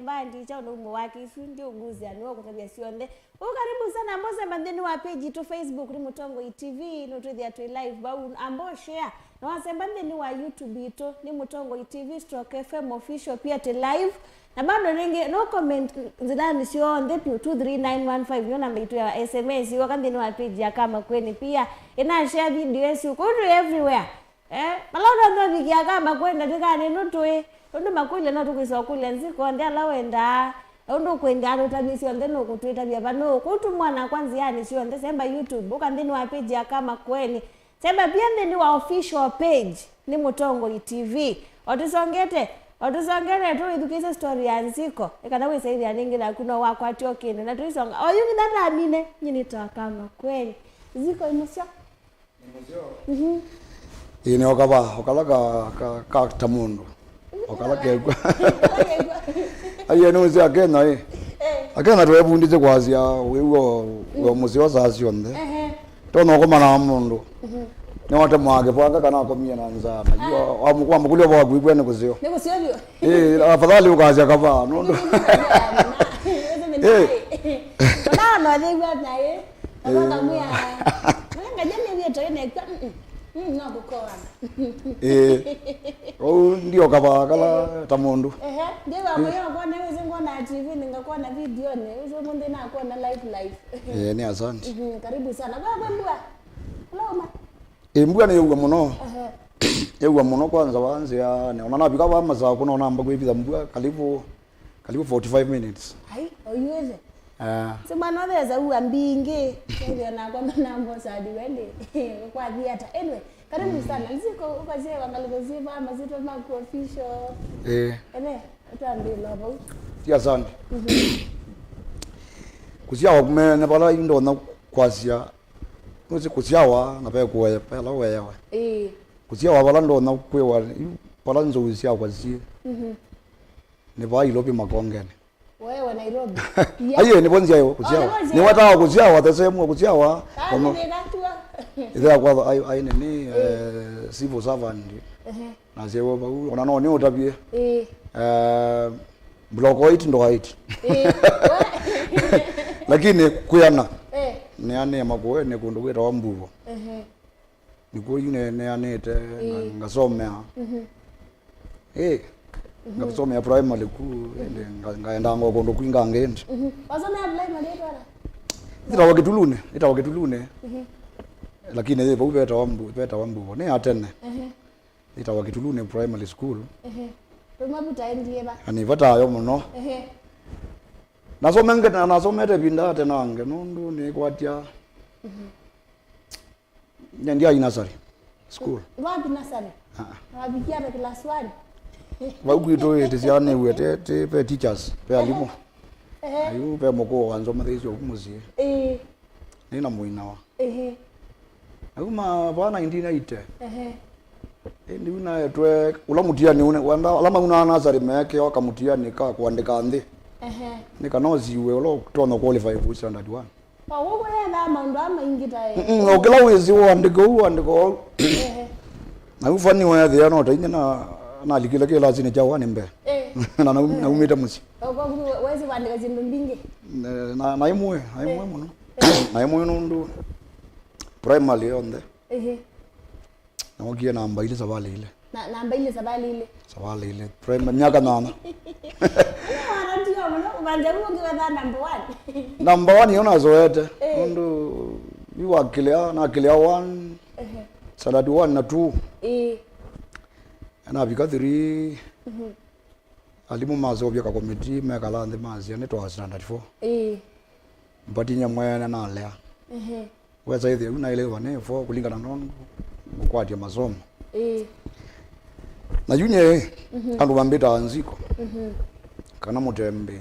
Mbandi cha unumu wake isundi uguzi anuwa kutabia sionde. Ukaribu sana mboze mbandeni wa page to Facebook ni Mutongo TV no to the live ba ambo share. Na wase mbandeni wa YouTube ito ni Mutongo TV stroke FM official pia te live. Na bado ringe no comment zidani sionde 23915 yo namba itu ya SMS wakandeni wa page ya kama kweni pia ina share video yesu kudu everywhere. Malauda ndo bikia kama kwenda tikane nutwe ndo makwile na tukiswa kule Zico ndia lawenda ndo kwenda ndo tabisi onde no kutwita bya bano kutu mwana kwanza yani sio nde semba YouTube ukandeni wa page ya kama kweni semba pia ndeni wa official page ni Mutongo TV otusongete tu idukise story ya Zico ikana we saidi ya ningi na kuna wako atokene na tuisonga oyungi data amine nyini to kama kweni Zico imusyo ini okala ka tamundo okala kegwa aye no se akena akena to ebundize kwazi ya wewo muzi wazazi onde tono ko mana mundu ne wata mwage paka kana ko miya nanza yo amukwa mukule bwa gwibwene kuziyo afadhali ukazi akava nondo bana no degwa naye bana muya nga jeni yeto ene nakukoa ndio kala tamundu ndio wamoyo kuona wewe ngona TV ningakuwa na video ne wewe munde na kuona live ni asante karibu sana baba mbwa loma mbwa ne yugwa muno yugwa muno kwanza wanze ya ne onana bika ba maza kuno namba kwibiza mbwa karibu 45 minutes hai oyuze sema no there's a mbinge ndio na kwa namba sadi wende kwa theater anyway karibu sana Zico ukaje wangaliziva mazito mako official tuambie labo tia sana kusiawa kumene pala indo na kwasia uzi kusiawa na pa kuwe pala wewe kusiawa pala ndo na kwewa pala nzo usiawa kwasie ne ba ilopi makongene wewe Nairobi aye ni bonzi ayo kusiawa ni wata kusiawa tasemu kusiawa ida kwa ai ni civil servant na zewo ba unaona ni utabie block 8 ndo 8 lakini kuyana ni ane Makueni kundu kweta wambuvo niko yune ne anete ngasomea ngasomea primary ku ngaenda ngo kundu kwinga ngendi wasomea primary itawa kitulune lakini yeye beta wambuvo ne atene itawa kitulune primary school mabuta ndiye ba ani vatayo muno nasomete binda tena ange nundu ni kwatia ndia inasari school wapi nasari wapi kia class 1 waukwito etisiane wete pe teachers pe alimu ayu pe moko wanzo matheisi okumuzie nina muinawa aguma bana 1980 ndi una twe ulamutia ni wanda alama una nasari meke wakamutia nika kuandika ndi nikanoziwe ulo tono qualify for standard 1 wogo yenda mando ama ingita ogela wezi andiko na ufani wa ya no ta na likila ke lazini jawane mbe na umita musi wezi wandika zindu mbinge na imwe muno na imwe nundu primary onde na wakia namba ile sabale ile namba ile sabale ile primary nyaka nana number 1 yona zoete nundu yuwa kilia 1 standard 1 na 2 na bika 3 alimu mazo bya ka committee mekala ndi mazi ne to standard 4 mbati nyamwena na lea weza hivi una ile wane 4 kulingana nono mkwati ya masomo na yunye andu bambita Zico kana mutembe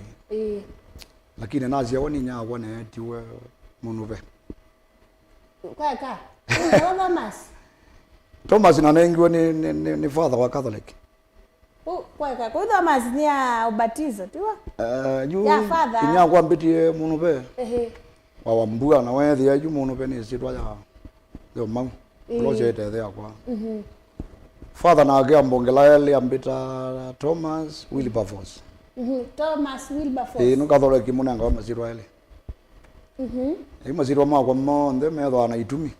lakini nazi yawoni nyakwa ne tiwe munuve kwa Thomas na nengiwe ni father wa Catholic kwa Thomas ni ya ubatizo tiwa ya father nyakwa mbitie munuve wa mbua na wethi ya munuve ni sitwa ya yo mau project ya kwa father na age ambongela ile ambita Thomas Wilberforce Thomas Wilberforce no kathole kimunanga wa maziro ele maziro makwa monde metho ana itumi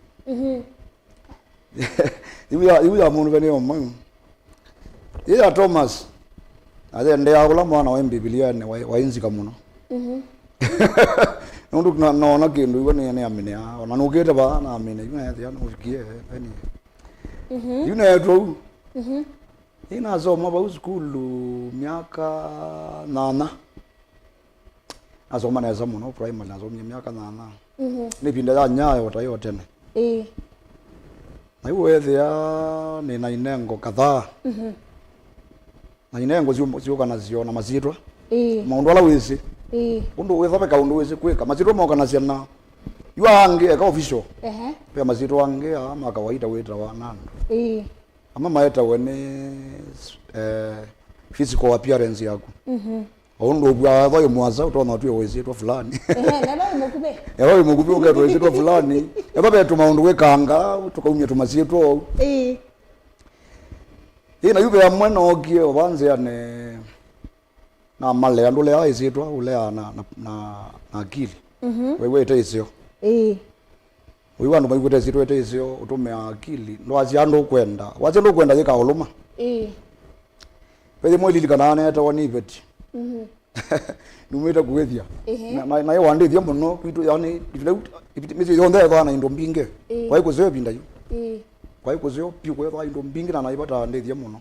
ibu ya mundu bene omu ila Thomas ade ndea kula mwana wa Biblia ne wa inzika muno nundu naona kindu iwe ne amine ona nugete ba na amine iwe ya no usikie yani yuna yetu ina zoma ba skulu miaka 8 azoma na zamu no primary nazoma miaka 8 ni pinda ya nyayo tayo tene na iwe ya ni na inengo kadhaa na inengo zio kana ziona mazitwa maundu ala wese undu wethabe ka undu wese kweka mazitwa mo kana ciana yuange ka official pe mazitwa wange ama kawaida weta wa nando ama maeta wene physical appearance yako undu bwa thayo mwaza utona tu wese twa fulani ewe mukube ukato wese twa fulani eba tuma undu wekanga tukaumye tumazitwa ina yube ya mwana ogie obanze ane na male andule ya izitwa ule na akili wewe teisio wewe ando maikuta izitwa teisio utume akili ndo aziando kwenda wache ndo kwenda yeka oluma pele mwili likana eta wani beti numeta kuwethia na yo wande thia muno kwitu yani mizi yonde bana indo mbinge kwa iko zeo binda yu kwa iko zeo pi kwa indo mbinge na naibata ndethia muno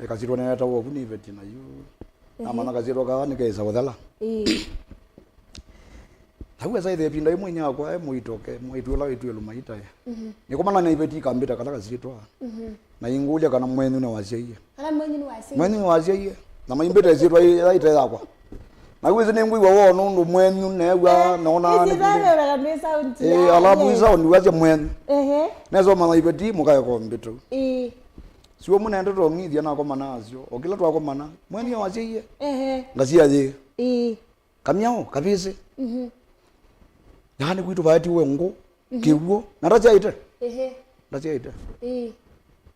ekazirwa na eta wo kuni beti na yu amana kazirwa ka ni keza wethala tawe zaide binda imwe nyakwa muitoke muitwela itwelo maita ni komana na ibeti kambita kala kazitwa na ingulya kana mwenyu na wazeye ala mwenyu ni wazeye na maimbeta zitwa ita yakwa na kwezi nengwi wa nundu mwenyu newa naona ni alabu isa ni waje mwenyu nezo mama ibeti mukaya ko mbitu siwo munende to ngithia na ko manazio okila twa ko mana mwenyu wazeye ngasia je kamyao kabise yani kwitu baati wengo kiwo naracha ite ndachaita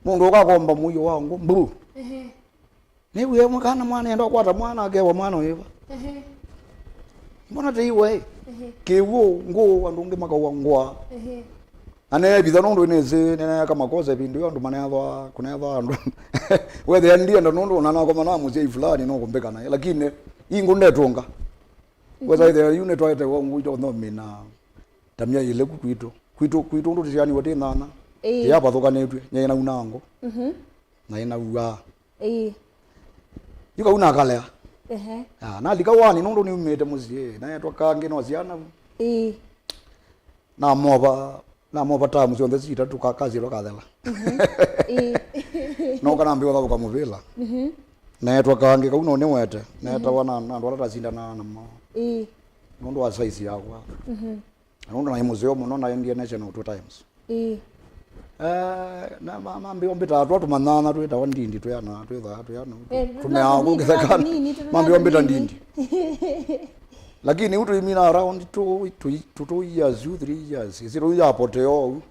mundu ukakomba muyo wangu mbu niwe mukana mwana enda kwata mwana akewa mwana wewa mbona teiwe kiwo ngo andunge makawa ngwa ane bidano ndo neze nena kama koza bindu yo ndo manava kunava ndo whether ndiye ndo ndo nana kwa mana muzi fulani no kumbeka naye lakini ingo ndetonga whether there you net right wangu ito no mina tamya ile kwitu ndo tishani wote nana ya pathoka netwe nyena unango na ina uwa yuka una kalea na lika wani ndo ni umete muzi na yatwa kange no ziana na moba tamu cionthe cita tukakazirwa kathela no kana mbiwa thauka muvila netwa kange kau no ni wete neta wana na ndo ala cindana na mo ndo wa size yakwa ndo na museo muno na Indian National 2 times na mambi ombita atu manana tu itawa ndindi tu yana tumeangu kithekana mambi ombita ndindi lakini utu imina around 2 years 3 years isiro ya poteo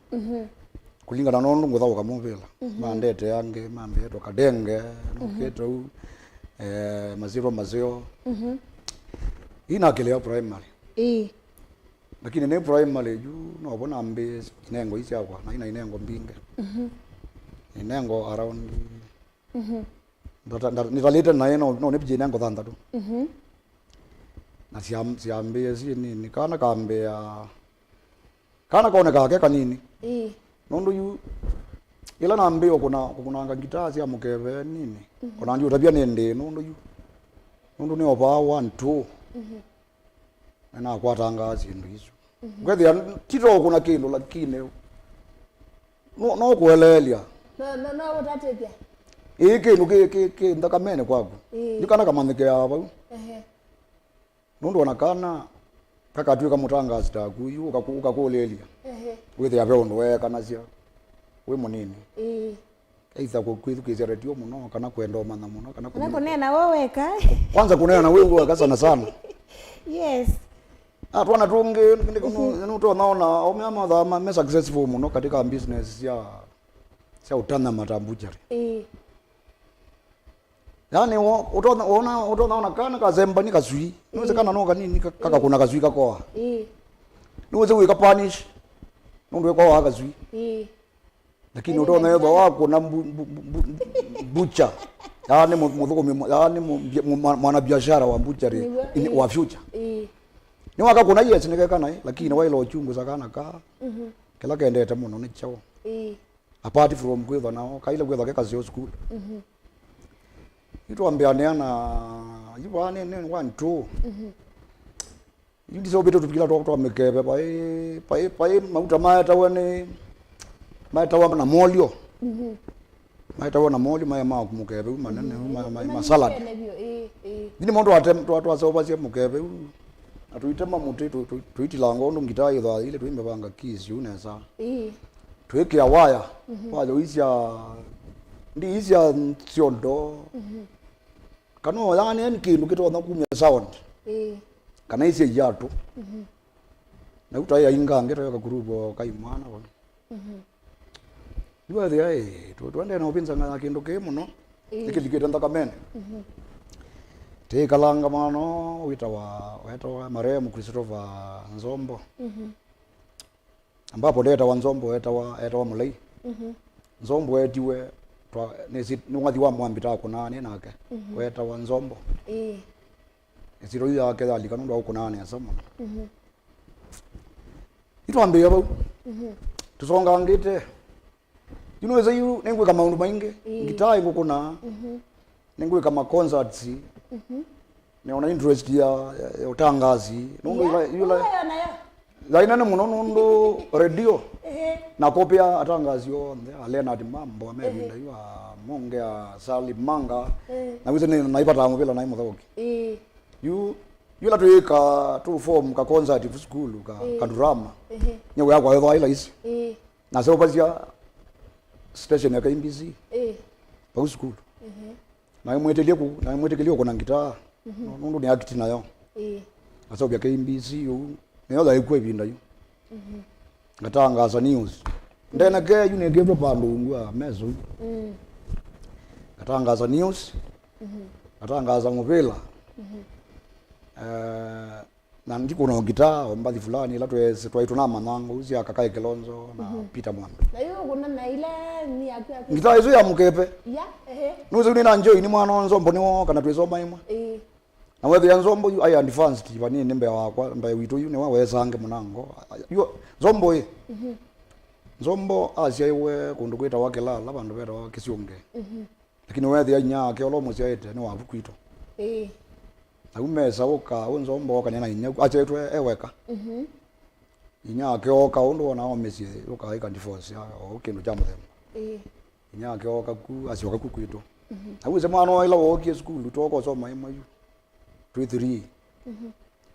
kulingana nondo ngotha kamuvila mandete yange mambe eto kadenge noketo maziro ina kile primary lakini ne primary ju no bona ambe nengo isi akwa na ina inengo mbinge inengo around nitaleta na eno no nepije nengo thantatu na siambe zi nini kana kambe ya kana kaone kake kanini nondo yu ila na ambeo kuna anga gitaa sia mukeve nini kuna nju tabia nende nondo ni opa 1 2 na kwata anga zindu hizo kwethia tito kuna kindu lakini no kuelelia no utatetia ke ndakamene kwako ndikana kamanike aba nondo wanakana kakatwe kamutanga zitakuyu ukakulelia wethia vyondo wekana cia we munini either kwithukiza radio muno kana kwenda mana muno kana kunena woweka kwanza kunena wewe weka sana sana yes atwana tunge no to naona omama dha me successful muno katika business ya utana matambujari yani utaona kana kazemba ni kazui niweze kana no kanini kaka kuna kazui kakoa niweze wika punish ndo kwa wa kazui lakini utaona yebo wako na bucha yani mudhuko yani mwana biashara wa butchery wa future ni waka kuna yes nikekana lakini wailo chungu zakana ka kila kaendete muno ni chao apart from kwetha nao kaile kwetha ke kazi yo school itwambeaneana yibane ne 1 2 yindi so beto tupikila to mekebe pai mauta maeta wene maeta wa na molio maeta wa na molio ma kumukebe manene ma salad ndini mondo atem to asoba sia mukebe atuitema muti tuitilango ndo ngita yitha ile tuimbe banga kiss unesa tweke waya wajo isya ndi isya siondo kano yani ni kindu kitona kumya sound kana isya yatu na utaya ingange to kakurubo kai mwana bona iwa they twende na upinza ngana kindu ke muno ikilikita ndakamene te kalanga mano witawa marehemu Christopher Nzombo ambapo leta wa Nzombo eta wa mulai Nzombo etiwe twa nwathi wa mwambita kunane nake weta wa Nzombo esiro ya ke dali kanu ndo kunane asama itwambia ba tusonga ngite yunweza yu nengwe kama undu mainge gitai ngukuna nengwe kama concerts neona interest ya utangazi nundu yula zaina muno ndo radio na kopia atangazi yo alena di mambo amerinda yu monge sali manga na wize na ipata ngobela na imothoki yula tuika tu form ka concert fu school ka drama nyewe yakwa yo ila isi na sio bazia station ya KMBC pa school na mwetelie kuna ngita nundu ni act nayo aso bya KMBC yo neyo la ikwe binda yo ngatangaza news ndena ke yune gebro pandu ngwa mezo ngatangaza news ngatangaza ngobela na ndiko na ngita mbathi fulani la twese twaituna manango uzi akakai Kelonzo na Peter Mwambe na yo kuna na ile ni akwa ngita hizo ya mukepe ya nuzo ni na njoi ni mwana Nzombo niwo kana twesoma imwe na wethe Nzombo aya advanced bani nembe wakwa mbaye witu yune wa wezange munango yo Nzombo Nzombo asia iwe kundu kwita wake la bandu beta wa Kisionge lakini wethe nya ke olomo siaite ni wabu kwito na umesa uka Nzombo kanena inya acha etwe eweka inya ke oka undo na omesi uka ika divorce ya okindu jamu them inya ke oka ku asioka ku kwito awuse mwana ila wokie school toko soma imayu 23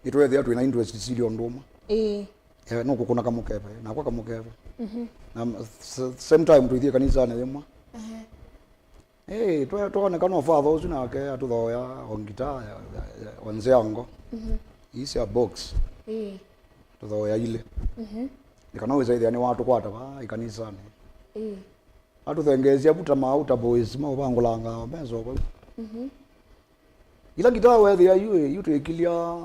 itwe there to interest sili ondoma no kukuna kamukepe na kwa kamukepe na same time to thie kanisa na yema tuone kana father uzina ke atuthoya ongita onzeango isi a box tuthoya ile ikana weza ithia ni watu kwata ba ikanisa ni atuthengezia buta mauta boys maubangulanga mezo ba ila ngita wethia yu twekilia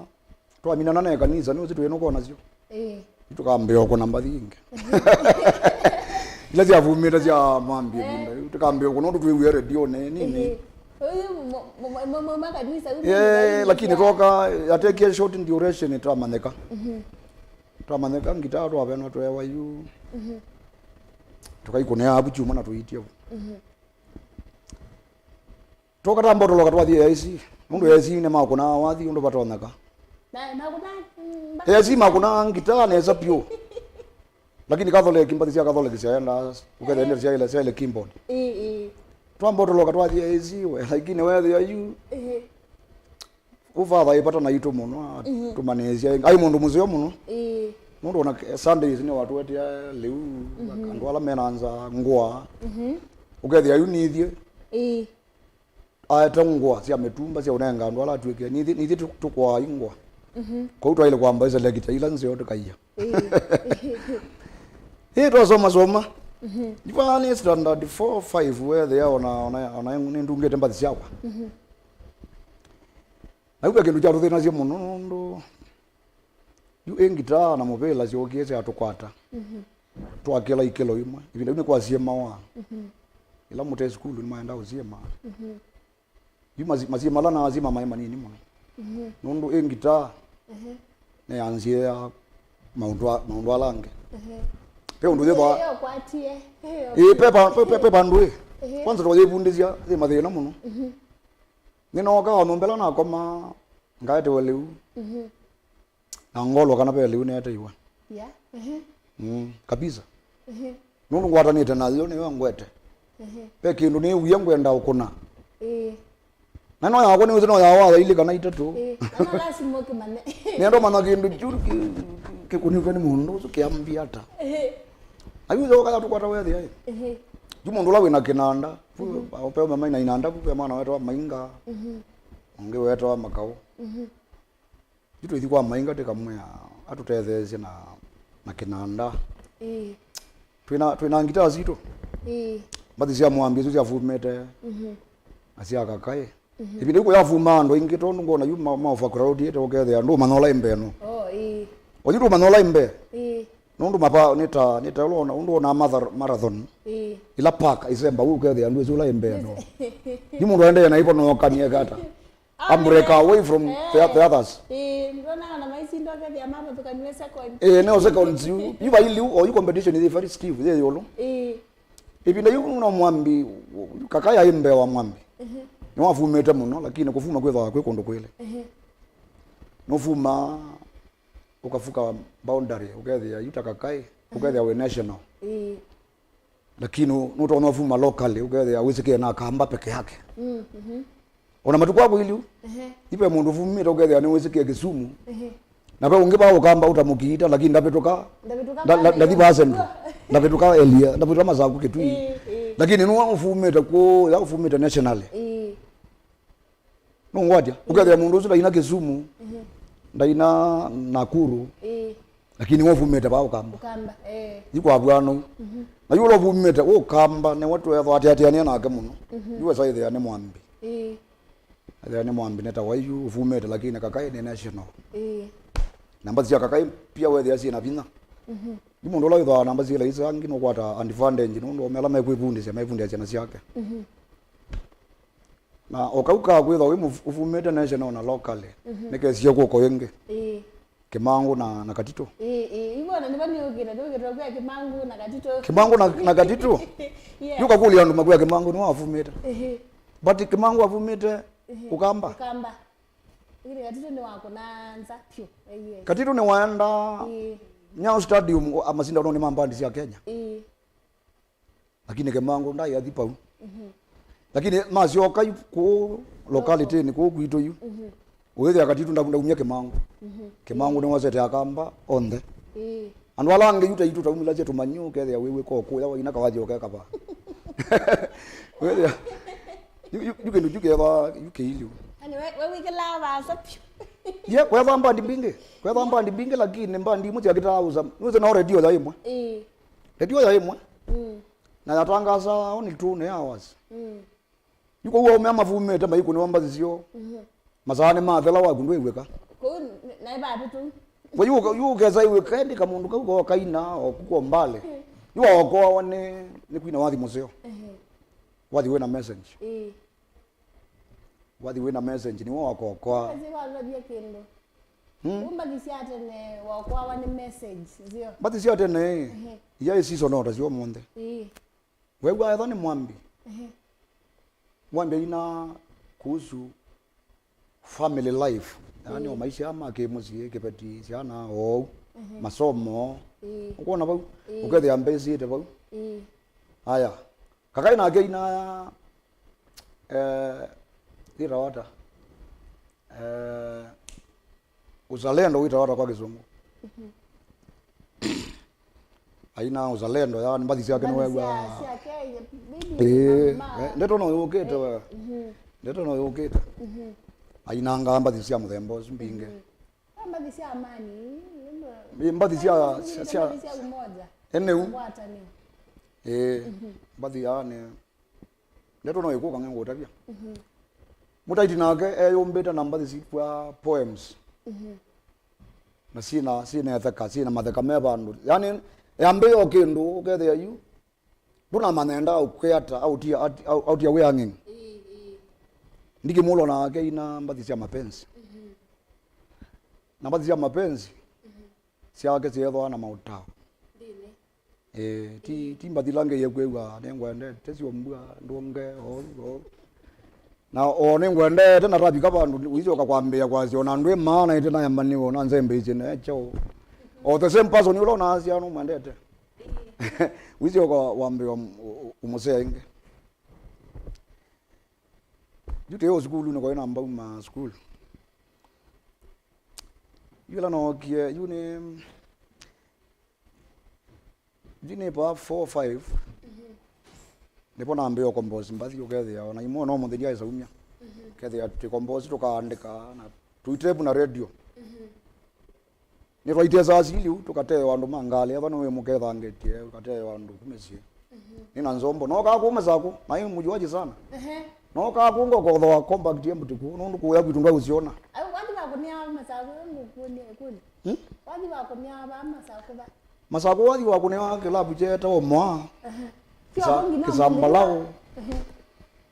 twaminana na kanisa ni uzitu eno kona sio tukambeo ko namba thinge ila cia vumira cia mambi binda tukambeo ko ndo twiwe radio ne nini mama kanisa lakini toka ateke short duration tramaneka tramaneka ngita to abeno to ewa yu tukaikonea abu chuma na tuitia toka tambo toloka twathie isi mundu esi ne makona wathi ndo batonaka na makuna esi makona ngita neza pio lakini Catholic mbathi cia Catholic ciaenda ukethe ndio cia ile keyboard twambo toloka twathie isi we lakini wethe ayu ufatha ipata na itu muno tumanezia ai mundu muzio muno mundu ona Sundays ni watu wetia liu andu ala menanza ngwa ukethe ayu nithie ata ngwa cia metumba cia unenga andu ala twike nithi tukwa ingwa kwa utwa ile kwamba isa legita ila nzio tukaiya to soma Ipa ni standard 4 5 where they are ona ndungete mbathi yakwa. Ayuka kindu cha ruthina cia muno ndo yu engita na mobela cio kiese atukwata. Twakela ikelo imwe ibinda bine kwa ciema wa. Ila mute school ni maenda uziema. Yu mazima lana azima mai manini muno. Ndo engita. Ne anzia maundu alange. Pe undu theba. Pepa ndwe. Kwanza twayebundizia the mathina muno. Nino ka onombela na koma ngaite waliu. Na ngolo kana pe liu nete iwa. Yeah. Kabisa. Nundu ngwatanite na yo ne ngwete. Pe kindu ni uye ngwenda ukuna. Na no yakwa ni uzino ya wa ile kana itatu. Ana lazima kimane. Nendo mana kindu juru ke kuniko ni mundu so kiambia ata. Ayuzo kala tukwata wethi ai. Jumundu la wina kinanda. Ope mama ina inanda ku mwana wetu wa mainga. Onge wetu wa makao. Jitu ithi kwa mainga te kamwe atutetheze na kinanda. Twina ngita Zico. Bathi cia mwambie cia fumete. Acia kakae. Ibinde ko yafuma ndo ingito ngona yu maofa crowd yete okethe ndo manola imbe no. Ojitu manola imbe. Nundu mapa nita ulona undu na marathon. Ila park isemba ukethe andu ezula imbe no. Yumundu ende na ipo no kanie kata. I'm break away from the others. Mbona na maisi ndo ke ya mama tukanywe second. No seconds you ba ili o you competition is very stiff there yolo. Ibinde yu no mwambi kakaya imbe wa mwambi. Ni wafumete muno lakini kufuma kwetha kwe kondo kwele. No fuma ukafuka boundary ukethia yutakakai ukethia we national. Lakini nuto fuma locally ukethia wisike na kamba peke yake. Ona matuko hapo ili ipe mundu fumite ukethia ni wisike Kisumu. Na pe ungiba ukamba utamukiita lakini ndapetoka ndatiba central ndapetoka elia ndapetoka mazaku Kitui. Lakini nuwa ufumite ko ya ufumite nationally. Ngwadia ukethia mundu ucio ina Kisumu ndaina Nakuru lakini wofumete ba ukamba iko abwano na yulo fumete ukamba ne watu ya atiatiania nake muno yuwe saithe ya ne mwambi ya ne mwambi neta wayu ufumete lakini kakai ni national namba cia kakai pia wethe aci na bina mundu la itha namba cia isa ngino kwata advantage ndo mela mekwibundisha maibundisha na ciake na okauka kwitha wi ufumete national na locally nike cia guko yenge Kimangu na Katito ibona nibani ukira ndogero kwa Kimangu na Katito Kimangu na Katito yuka kuli andu magwa Kimangu ni wafumete but Kimangu afumete ukamba ile Katito ni wako nanza pyo Katito ni waenda Nyayo Stadium amasinda ndo ni mambandi cia Kenya lakini Kimangu ndai athipa lakini mazioka ku locality ni ku gwito yu uwethe Katito ndakunda Kimangu Kimangu ni wazete akamba onde andu alange yuta itu taumila je tumanyu kethe wewe ko ya ina kawaje okeka ba wewe you ketha ili ani wewe kila baza ye kwa vamba ndibinge lakini mbandi muti akitauza nuze na radio za imwe radio ya imwe na yatangaza only 2 hours yuko uwa umema vumete maiko ni wamba zisio mazane mathela wa gundu iweka ko na ba bitu we you geza iwe kendi kamundu kauko kaina okuko mbale you oko one ni kwina wathi museo wathi we na message wathi we na message ni wako kwa kazi wala bia kendo umba disiate ne wako one message zio bati siate ne ya isiso nota zio monde wewe aidha ni mwambi mwambi ina kuhusu family life yani maisha ama kemusie kepeti siana o masomo ukona bau ukethe ambesi te bau haya kakai na geina irawata uzalendo uitawata kwa Kizungu aina uzalendo yani mbathi cia ke no wewa ndeto no yukete wa ndeto no yukete aina ngamba mbathi cia muthembo mbinge mbathi cia amani mbathi cia umoja eneu mbathi yani leto no ikuka ngengo tabia mutaiti nake yombeta na mbathi sikwa poems na sina yathaka sina matheka me bandu yani yambe okindu ukethe yu buna manenda uketa out ya weanging ndiki mulo nake ina mbathi cia mapenzi na mbathi cia mapenzi siake ciethwa na mautao ti mbathi lange yekwewa nengwende tesio mbua ndonge o na o nengwende tena rabika bandu wizoka kwambia kwazi ona ndwe maana ite na yambaniwo na nzembe ichi necho o the same person ulo na asia no mandete wizoka wambia umusenge jute yo skulu no koina mba uma skulu yula no kie jine pa 4 5 ndipo naambia compose mbathi ukethia ona imo no muthi dia isaumia kethia tu compose tukaandika na tuitebu na radio ni roite za asili tukatee wandu mangale ava no muketha ngetie ukatee wandu kumesie nina nzombo no ka kuma zaku na hiyo mujuaji sana no ka kungo ko tho compact yembutuku no nduku ya kwitunga usiona au wadi bakunia masaku ngukuni kuni wadi bakunia ba masaku ba masaku wadi wakunia kilabu cheta omwa kisambalao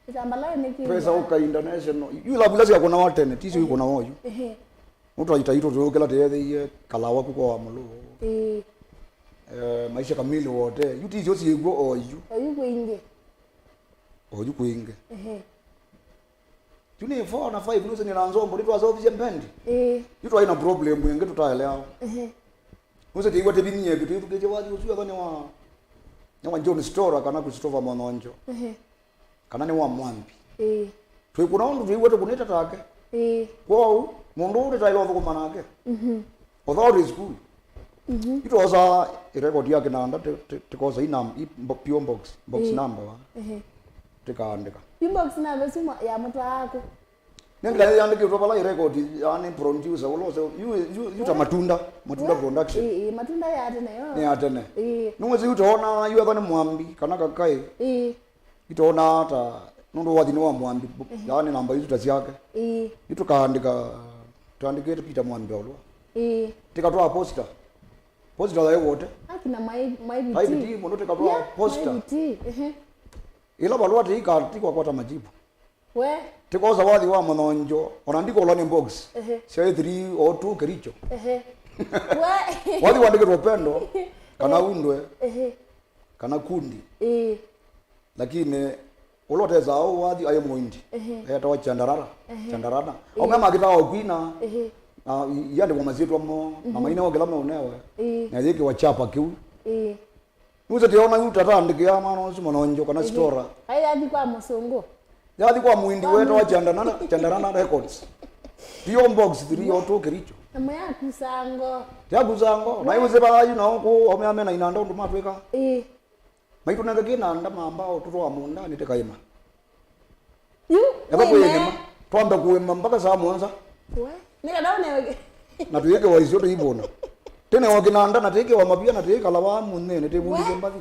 kisambalao ni ki pesa uka international yula bila ya kuna watene tisi yuko na moyo mtu aitaito tukela teyeye kalawa kuko wa mulo maisha kamili wote yuti josi yego oyu kuinge tuni 4 na 5 nusu ni lanzombo litwa zo vije mpendi yuto haina problem mwenge tutaelewa nusu tiwa tebinye bitu tukeje wadi usiwa bane wa John Store kana Christopher Mononjo kana ni wa mwambi twe kuna undu twiwete kuneta take kwao mundu uri tailo thuko manake authority school ito osa record yake nanda tikoza ina PO box number wa tikaandika inbox number sima ya mtu wako nengla yandike utopala record yani producer ulose you matunda production matunda ya atene yo ni atene numwezi utaona yu athane mwambi kana kakai itaona ata nundu wathini wa mwambi yani namba hizo taziake itukaandika tuandike Peter Mwambi olwa tikatoa poster la wote akina my mondo tikatoa poster ila balwa tikwa kwata majibu we tikoza wathi wa Mononjo onandiko olani box cia 3 or 2 Kericho we wathi wandike ropendo kana undwe kana kundi lakini uloteza au wathi ayo muindi eta chandarana au mama kitao kwina yande kwa mazitu amo na maina wa gelama unewe na yeke wachapa kiu nuze tiona yu tatandike ya mano si Mononjo kana stora ai adi kwa musongo yadi kwa muindi weta wa chandarana records dio box 3 or 2 Kericho amaya kusango na yuze ba yu na ko omeamena inanda ndu matweka maitu nanga kina anda mambao tuto wa munda ni tekaima yaba kuyema twamba kuwema mpaka saa mwanza we nika daone na tuyeke wa izoto ibona tena wakinanda na teke wa mapia na teke lawa munene te bundi mbathi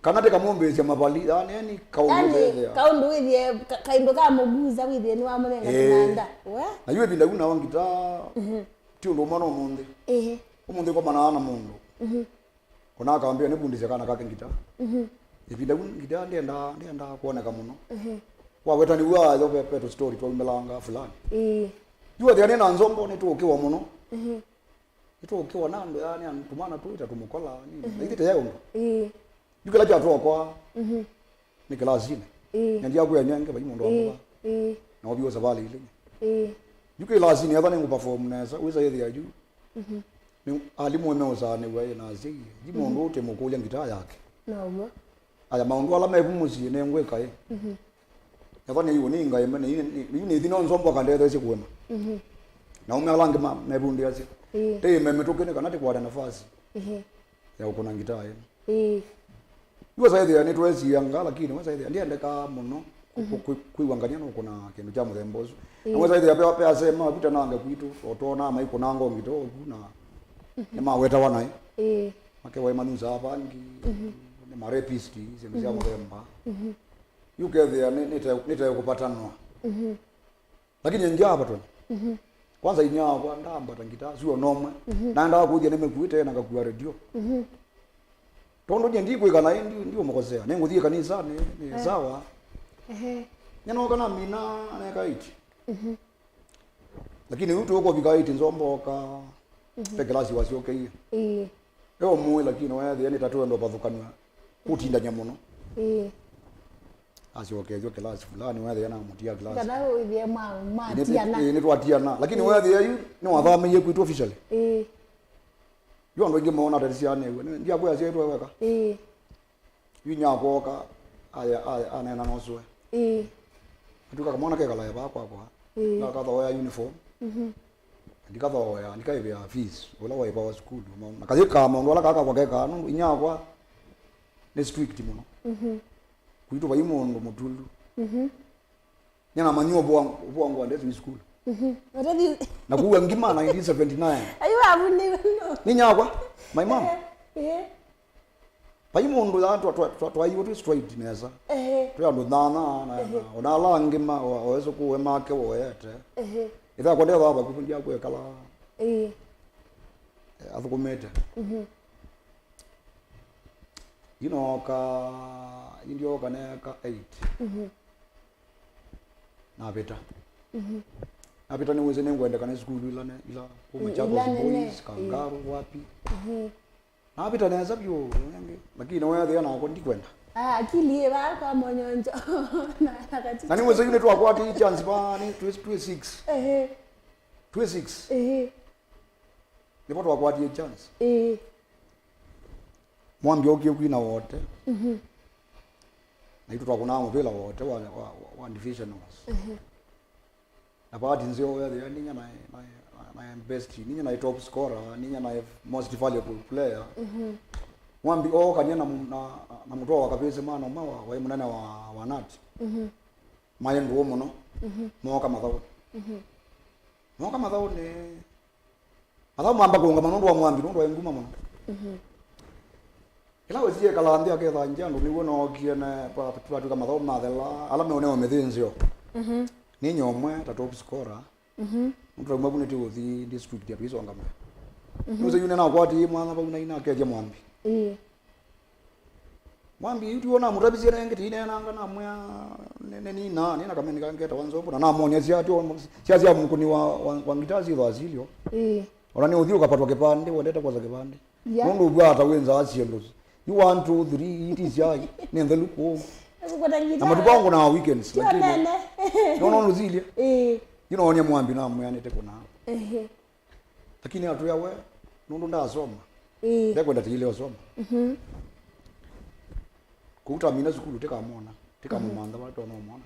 kana teka mombe cia mabali yani kaundu withie kaindo ka muguza withie ni wa munenga kinanda we na yue binda kuna wangita ti ndo mano munde umunde kwa manana mundu kuna akaambia ne bundi kana kake ngita ibinda ngita ndienda kuoneka muno wa wetani wa yo pepe story to melanga fulani yue thiane na nzombo ni tukiwa muno ukiwa nando yani antumana tu itatumukola nini ithite yao yukela jatwa kwa ni class ine ndia ku yanyange ba imondo amba na obiwo zabali ile yukela lazini abane ku perform neza wiza yedi yaju ni alimu emezane we na zi imondo temukulya ngita yake no aya maundu ala mebumuzi ne ngweka ye yabane yiwo ninga yemene yini thino nzombo kandethe sikwema na umealange mebundi azi te memetokene kana tikwada nafasi ya ukona ngita ye yuwa zaidi ya netwezi yanga lakini wasa zaidi ndiende ka muno kuiwangania no kuna kindu cha muthembozo na wasa zaidi ya pe asema vita nange kwitu otona maiko nango ngito na ni maweta wana make wa manuza abangi marepist zinazia mremba you get there nita kupatanwa lakini njia hapa tu kwanza inyaa kwa ndamba tangita sio noma na nda kuja nimekuita na ngakuwa radio tondo je ndiko ikana ndio mkozea nenguthie kanisa ni sawa nyano kana mina na kaiti lakini utu uko bikaiti nzomboka pekelasi wasio okay yo muwe lakini wewe yani tatu ndo pathukanwa kutinda nyamuno asio okay yo kelasi fulani wewe yana mutia class kana wewe matiana ni twatiana lakini wewe ni wathame yeku itu officially yo ndo ngimuona tarisiane we ndia kwa cia itwe weka yinya koka aya anena noswe atuka kamona ke kala ba kwa na ka thoya uniform ndikathoya ndikaibia fees wala wa ibawa school na kazi kama ndo kaka kwa keka no inya kwa ni strict muno kuito ba imondo mutulu nyana manyo bwangu ande school na kuwa ngima 1979 ayo abune no ninya kwa my mom pa imondo ya twa tu straight neza tu ando nana na ona langima wawezo kuwe make woyete ida kwa ndio baba kufundia kwa kala athukumete you know ka indio kana ka 8 na beta na beta ni weze ngwenda kana school ila kwa Machakos boys Kangaru wapi na beta naweza bio lakini na wewe na kwa ndikwenda akili ba kwa monyonjo na kati nani weze yule tu akwati chance ba ni 26 26 ndipo tu akwati chance mwambie okie kwina wote na itu twakuna muvila wote wa divisionals na baadhi nzio wewe ninya na best ninya na top scorer ninya na most valuable player mwambi kanya na mtoa wakapese mana wa munene wa nati mayengo muno moka mathau moka mathau ne mathau mamba kuunga manondo wa mwambi ndo wa nguma muno ila wezie kalandi aketha njando niwe no kiene pa patu kama thau mathela ala meone o methinzio ni nyomwe ta top scorer mtu mwabu ti uthi district ya bizo ngama nuze yune na kwati mwana ba unaina akeje mwambi mwambi yutuona mutabizie renge ine nanga na mwa nina kama nikangeta wanzo na namonya cia mukuni wa ngitazi wazilio ona ni uthio kapatwa kipande wendeta kwa kipande mundu bwata wenza aciendo you 1 2 3 it is yai nende luko na matupango na weekends lakini no zilia you know mwambi na mwana teko na lakini atu yawe nundu ndasoma ndekwenda tile osoma kuuta mina zikulu tekamona tekamumanda watu wanaomona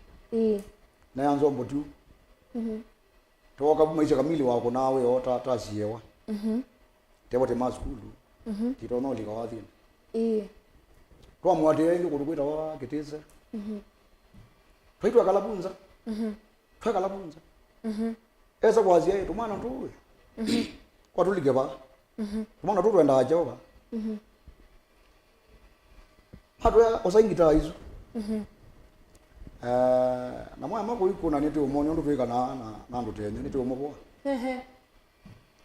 na yanzo mbotu toka maisha kamili wako nawe ota tasiewa tebo te maskulu titono likawathina kwa mwate yengi kurukwita wa kitese twaitwa kalabunza twa kalabunza esa kwazia yetu mwana tuwe kwa tulike ba mwana tu twenda ajoba hatwa osaingita hizo na mwa mako iko na nete umonyo ndo twika na ndo tenye nete umobo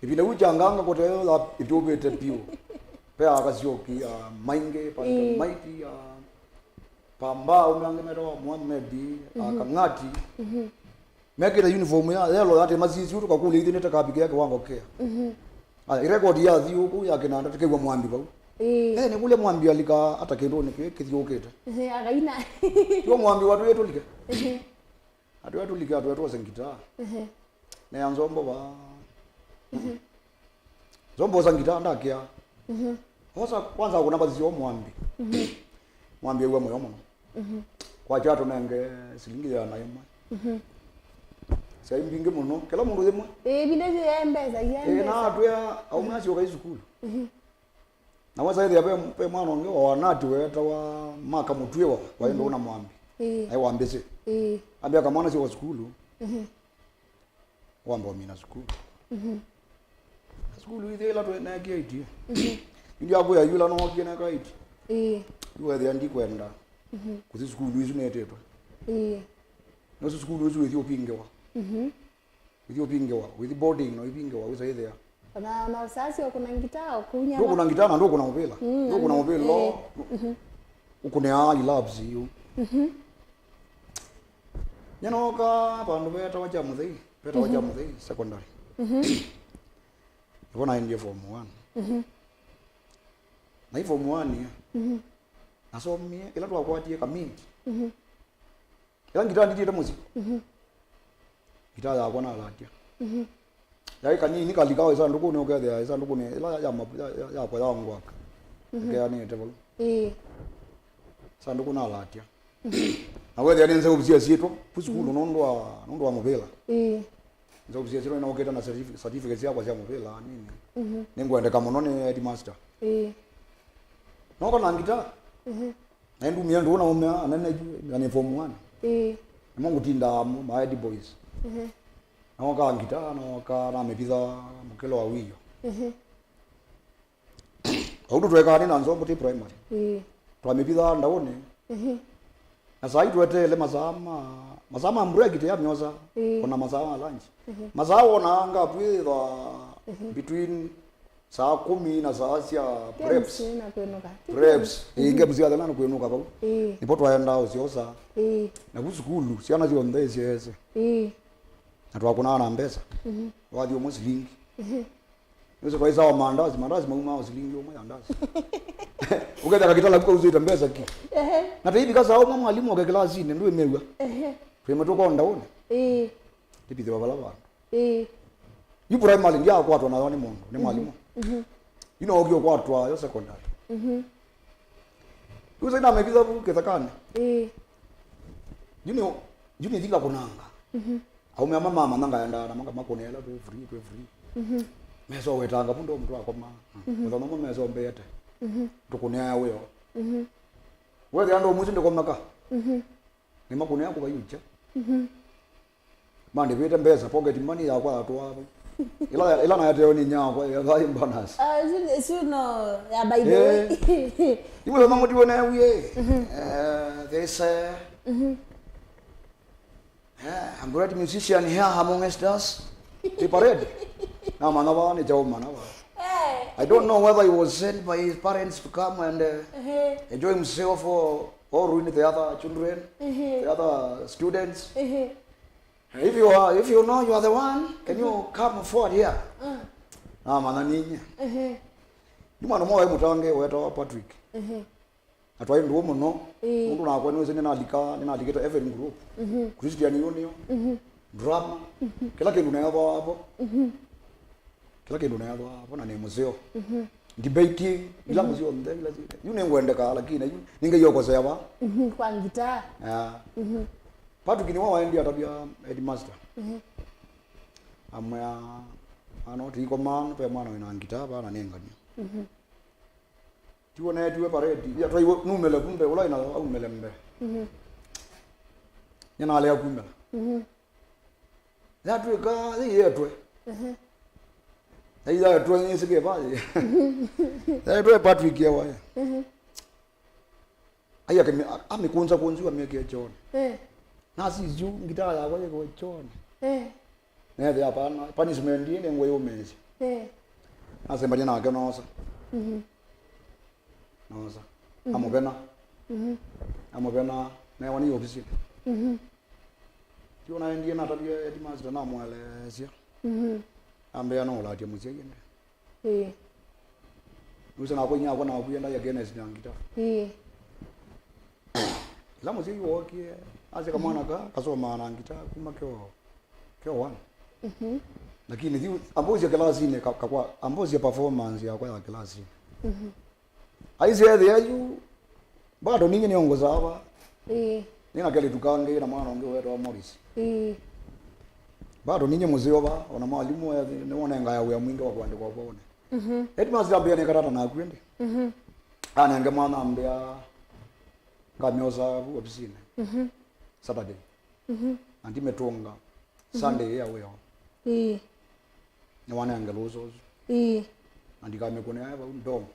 ibile uchanganga kote la itobete pio pe akasioki mainge pa maiti pamba umange mero Muhammad akangati mekira uniform ya lelo ate mazizi utu kakule ithine takabiga yake wango kea record ya thiu ku yake na ndatekwa mwambi bau ni kule mwambi alika hata kendo ni kithiokete againa yo mwambi watu yetu lika atu yetu lika atu yetu sengita na yanzombo ba zombo sangita ndakia hosa kwanza kuna baadhi ya mwambi mwambi wa moyo mono kwa chato nenge silingi ya naima sai mbinge muno kila mundu yemwe binaje yembeza yembeza na atu ya au mwasi wa isukulu na wasa ile pe mwana ongewa wanati weta wa maka mutwewa waenda una mwambi ai waambese ambia kama mwana si wa skulu wamba mina skulu skulu ile la to na gate ndio abo ya yula no kiena kaiti iwe andi kwenda kuzi skulu izu netetwa no skulu izu Ethiopingewa Ethiopingewa with boarding no Ethiopingewa uza there na usasi kuna ngitao kunya ndo kuna ngitana ndo kuna mopela ndo kuna mopela lo ukune ali labs you nyanoka bandu beta wacha muthei secondary bona india form 1 na form 1 nasomie ila twakwatie kamingi ila ngitandi tita muziki gitaya kwana latia yai kanini kalikawa isa nduku ne okethe isa nduku ne ila ya kwa yangu aka kaya ni tebolo sanduku na latia na wewe ndenze ubisia sieto kusikulu nondo wa mobela nzo ubisia sieto na oketa na certificate yako ya mobela nini ningwende kama none headmaster noko na ngita na ndu mia ndo na umea anene na form 1 mungu tinda ma head boys na waka ngita na waka na mepiza mkelo wa wiyo audu tweka ni na nzombo ti primary twamepiza ndaone na sai twetele mazama mbregite ya myoza kuna mazama lunch mazao na anga pwidha between saa 10 na saa sia preps inge mzia na kuenuka babo nipo twaenda usiosa na kusikulu siana zio ndezi yese na twakuna na mbesa wadio muslingi Nise kwa isawa mandazi mauma usilingi umo yandazi ukenda kakitala kuko uzita mbesa ki na taibi kasa au mwalimu wa klasi ne ndo emewa twemetoka ndaone tipite babalaba yu primary ndia kwatwa na yoni mundu ni mwalimu ino ogyo kwatwa yo secondary uza ina mekiza kethakane juni dika kunanga au mama nanga yanda na makonela to free meso wetanga pundo mtu akoma uzono meso mbete tukunea wewe wewe ando muzi ndiko maka ni makunea kwa yucha mande vete mbesa pocket money ya kwa watu hapo ila na yateo ni nyao kwa ya bonus suno ya by the way iwe mama mtu na wewe they say I'm great musician here among us prepared na manava ni jao manava I don't know whether he was sent by his parents to come and enjoy himself or ruin the other children the other students if you know you are the one can you come forward here na manani Juma no moyo mutange weto Patrick atwaye ndo muno mundu na kwani wese nina aliketa even group Christian union drama kila kindu na hapo kila kindu na hapo na ni museo debate ila museo ndela yune ngwendeka lakini ninge yoko sema kwa ngita Patrick ni wao ndio atabia headmaster amya ano tiko man pe mwana wina ngita bana nengani tuone tuwe paredi ya twa numele kumbe ulai na au melembe yana ale kumbe ya tuwe ka yetwe ya tuwe ni sike baje ya tuwe Patrick ya waya aya kemi amekunza kunziwa mieke chone nasi juu ngita ya kwa chone ne ya pana punishment ni ngwe umezi asema jana akanosa nosa amopena na wani ofisi Jona ndiye na tabia ya dimaster na mwelesia ambe ana ola tia musia yende Nusa na konya kwa na kuyenda ya genes nyangita la musia yokie ase kama mwana kasoma na ngita kuma kyo wana lakini hiyo ambozi ya klasi ne kwa ambozi ya performance ya kwa klasi aize yayu bado ninyi niongoza hapa nina kile tukange na mwana onge wetu wa Morris bado ninyi muzeo ba ona mwalimu ne wona ngaya ya mwingi wa kuandika kwaone headmaster ambia ne karata na kwende ana nge mwana ambia ngamyoza ofisini Saturday andi metonga Sunday ya wewe ne wana ngelozo andi kame kone aba ndomo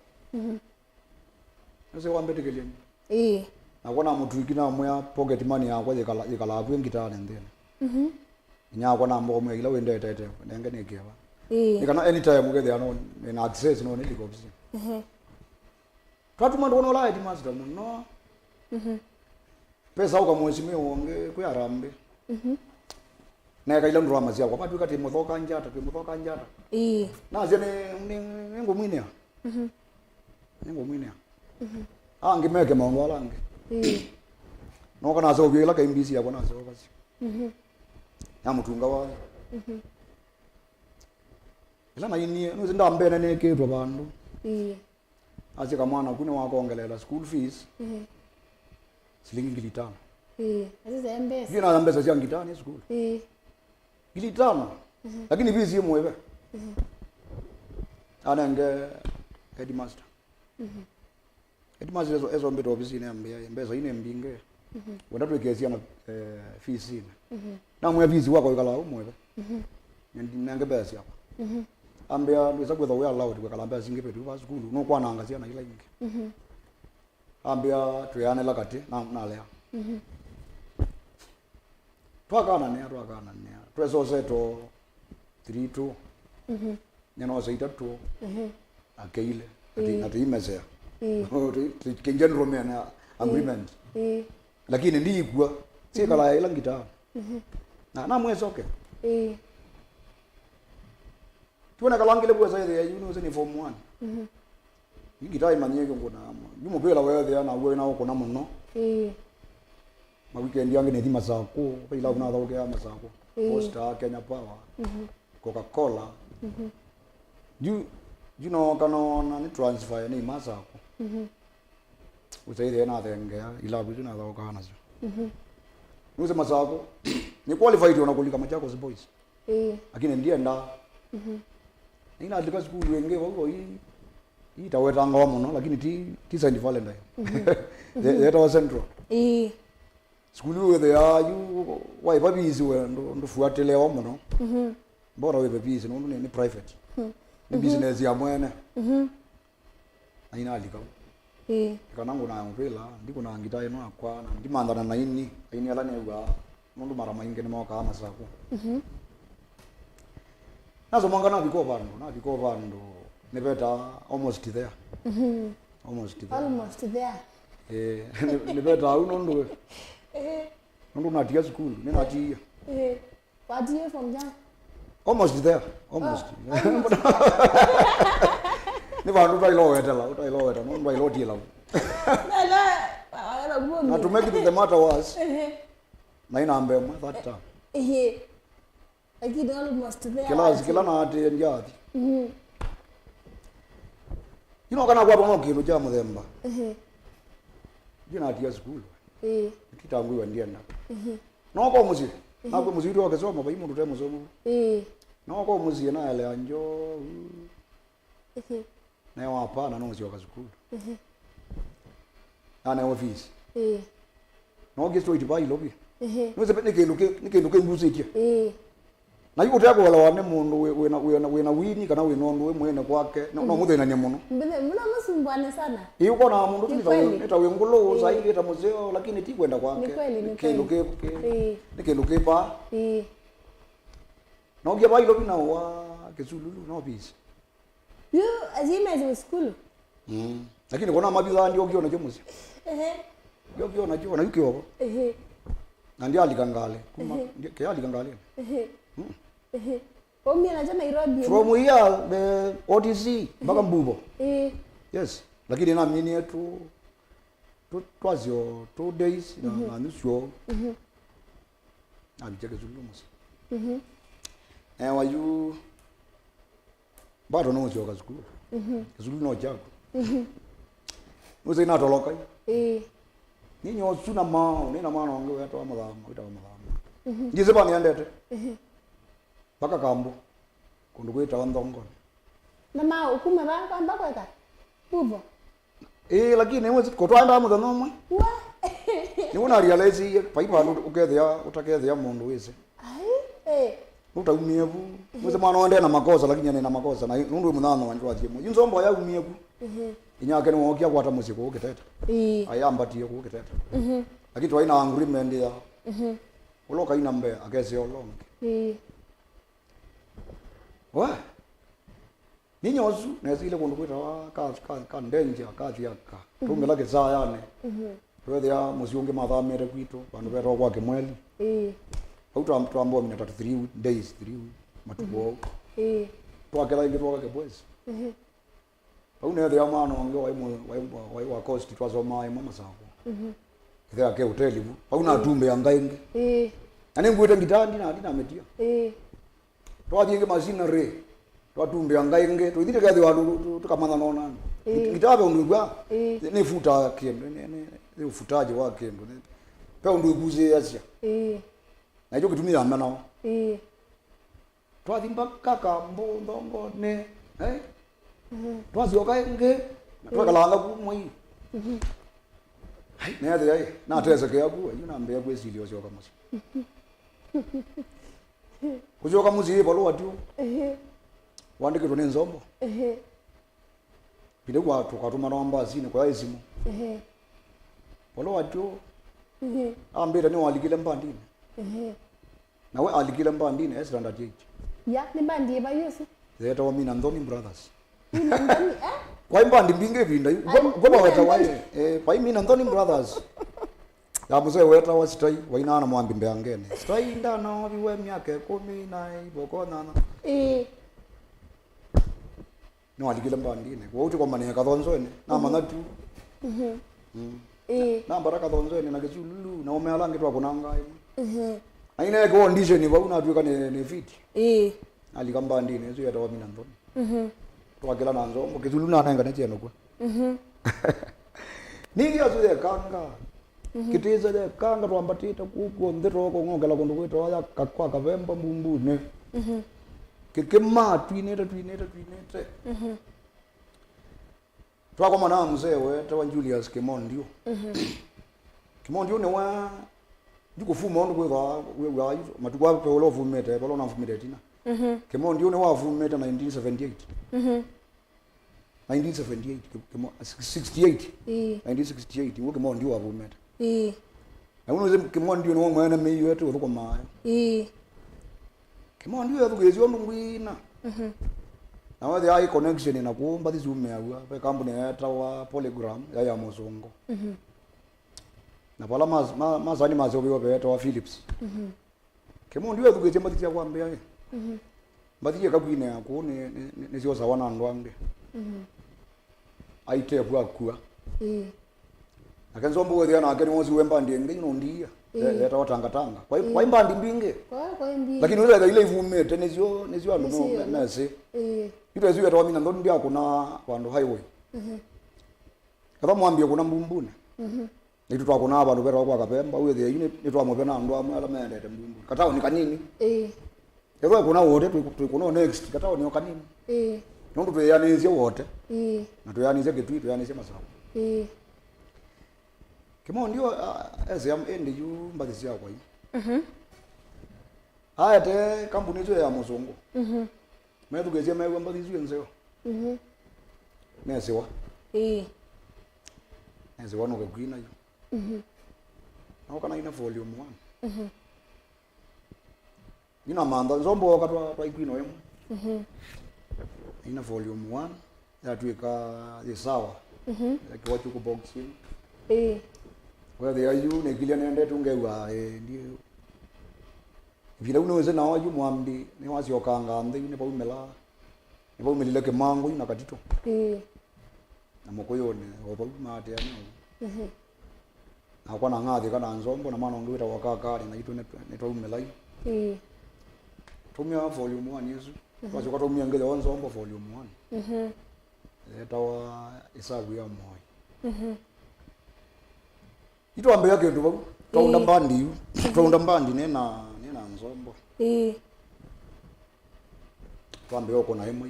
Nase wambe tekeleni na kona mutu ikina mwa pocket money yakwa ikala kwengitana ndene nya kona mbo mwe ila wende tete nenge nekewa ikana anytime ugethe ano na access no niliko bisi twatuma ndono la edi master no pesa uka mweshimi wonge kuyarambe na kaila ndo ramazia kwa patu kati muthoka njata na zene ngo mwine ngo mwine ngimeke maungo alange no kana so bila ka imbisi yako na so basi ya mutunga wa ila na ini no zinda mbene ne ketwa bandu aje kama mwana kune wakongelela school fees shilingi 500 aziza embesa ngina mbesa cia ngitani school 500 lakini bizi mwebe anenge headmaster headmaster ezo mbeto ofisi ne mbesa ine mbinge wadatu ekezia na fees ine na mwe bizi wako ikala mwebe nange besi yako ambia ndiza kwetha we allowed kwekala ambia singe petu ba school no kwana angazia na ila inge ambia tuyane lakati na lea twakana ne tweso seto 32 neno seita tu akeile ati imesea kenjen romena agreement lakini ndiigwa sikala ila ngita na mweso okay tuona kalangile bwa zaidi ya ni form 1 ngita imanyeke ngona yumo bela wewe na wewe na uko na muno ma weekend yangu ni thima zako bila una thoke ya masako Posta Kenya Power Coca-Cola you know kana ni transfer ni masako usaidie na thengea ila bizu na thoka kana zo uze masako ni qualified unakulika Machakos boys lakini ndiye nda ina alika school wenge wao hii taweta ngwa muno lakini ti Saint Valentine that was central school we you why babizi we ndo fuatelewa muno bora we babizi no ni private ni business ya mwene aina alika kana ngona mpela ndiko na ngita ino akwa na ndimandana na ini ala newa mundu mara mainge ni mwaka amasako nazo mangana biko vandu nebeta almost there almost there nebeta unondo ndo natia school nina tia what year from jam almost there ni vandu tailoweta no ndo ilotila na to make it the matter was na ina ambe that time lakini almost there kila na ati njati kana kwa bomo kilo cha muthemba jina ati school kitangu ndienda no ko muzi na ko muzi ro kesoma ba imundu temo somo no ko muzi na ele anjo na wa pa na no muzi wa school ana office no gesto itibai lobi no se pete ke mbuzi itia na yuko tako wala wane mundu wena wini kana winondo we mwene kwake no muthena nya muno muna msumbwane sana yuko na mundu nita wengulo zaidi ta muzeo lakini ti kwenda kwake ni kelo pa no gya bai lobi na wa kesululu no bisi yo azime za school lakini kona mabiza ndio ukiona jemusi yo ukiona jo na yuko na ndio alikangale kuma ke alikangale Omi anaja Nairobi. From here the OTC mpaka Mbubo. Yes. Lakini na mini yetu twice 2 days na nusu. Abijake zulumus. Wayu bado no uchoka school. Zulu no jago. Uze na toloka. Ninyi osuna mao, nina maana wangu wetu amadhamu, Ngize bani andete. Baka kambo. Kundu kweta ndongo. Na mao ukume ba mbako eka. Bubo. Lakini mwezi kotwanda mu dhanoma. Wa. Ni una realize paipa ukethia utakethia mundu wese. Ai. Utaumievu. Mwezi mwana onde na makosa lakini na makosa na nundu muthano wanjwa thimu. Yinzombo ya umievu. inyake no okia kwata musiko ukiteta ayambatie ku ukiteta lakini twaina agreement ya uloka ina mbe ageze olonge wa ninyozu nezile kundu kwita ka ndenja kathiaka tumela kezayane twethia musiunge mathamire kwitu bandu betwa kwa kimweli auto twambo mina 3 days 3 matubo twakela ingi twaka kebwezi au nethia mwana wange wa cost twazoma ai mama sako ithia ke hoteli au na tumbe yangaingi ani ngwete ngitandi na ndina metia twathinge machine re twatumbe yangaingi twithire gathi wandu tukamana nona ngitabe undugwa ni futa kendo ni ufutaji wa kendo pe unduguze asia na hiyo kitumia amana twathimba kaka mbondongo ne twazioka nge twakalanga kumwe hai nethia na tezeke yaku yuna mbe yaku esili osioka musi kujoka musi bolo watu wandike tone nzombo bile kwa tukatuma namba zine kwa isimu bolo watu ambira ni walikile mbandini nawe alikile mbandini esiranda jeje ya ni mbandi ba yosi zeta wa mina ndoni brothers kwa mbandi mbinge vinda goba weta wae kwa mina ndoni brothers ya mzee weta wa stai waina na mwambi mbangene stai ndana biwe myake 10 na ibokona no alikile mbandini kwa uti kwa mane kadonzo ne na manatu na baraka donzo ne na gechulu na umealange twa kunanga aina ko condition ba una tuka ne fit alikamba ndine ezo yata wamina ndoni twakela nanzo mukizulu nana ngane cheno kwa ningi azu de kanga kitiza de kanga twambatita kuko ndero ko ngogela kundu kwito ya kakwa kavemba mbumbu ne kikema twinete twako mana mzee weta wa Julius Kimondio Kimondio ne wa ndikufuma ndo kwa wa matukwa pe olovumete balona mfumete tina Kimondio ne wa vumete 1978 1978 68 1968 wo Kimondio wa vumete na uno zem Kimondio ne mwana meyi wetu uko mayo Kimondio yatugezi omungwina na wale ai connection na kuomba thizume awa pe kampuni ya wa Polygram ya muzungu na pala mazani mazobiwa beta wa Philips Kimondio yatugezi mbatia kwambia mbatia kakwine yako ne zio zawana ndwange aite kwa akanzo mbo thia na akeni mozi wemba ndenge ino ndia leta watanga kwa imbandi mbinge kwa imbi lakini ule ile ivumete nezio andu nase ito ezio yatwa mina ndo ndia kuna wandu highway kaba mwambie kuna mbumbune nitu twa kuna abantu bera kwa kapemba uye thia ine nitwa mopena andu amala mendete mbumbu katao ni kanini yewe kuna wote tukuna next katao ni kanini ndo tuyanizie wote na tuyanizie kitu tuyanizie masabu Kimondio eze am endi yu mbadisi ya kwa hii haya te kampuni zo ya muzungu medu gezie mewe mbadisi yenzeo nese wa nese wa no kwina yu na kana ina volume 1 ina manda nzombo katwa ikwino yemu ina volume 1 ya tuika sawa like what you go boxing whether you ne kile nende tungewa ndio vile unaweza na waju mwambi ni wasi okanga ande ne pa umelile ke mango ina katito na mokoyone opa mate yani na kwa na ngadi kana nzombo na maana ngwita wakaka na itu ne to umelai tumia volume 1 yesu kwa sababu tumia ngele nzombo volume 1 etawa isabu ya moyo ito ambe yake ndo twaunda mbandi nena nzombo twambe yoko na hemo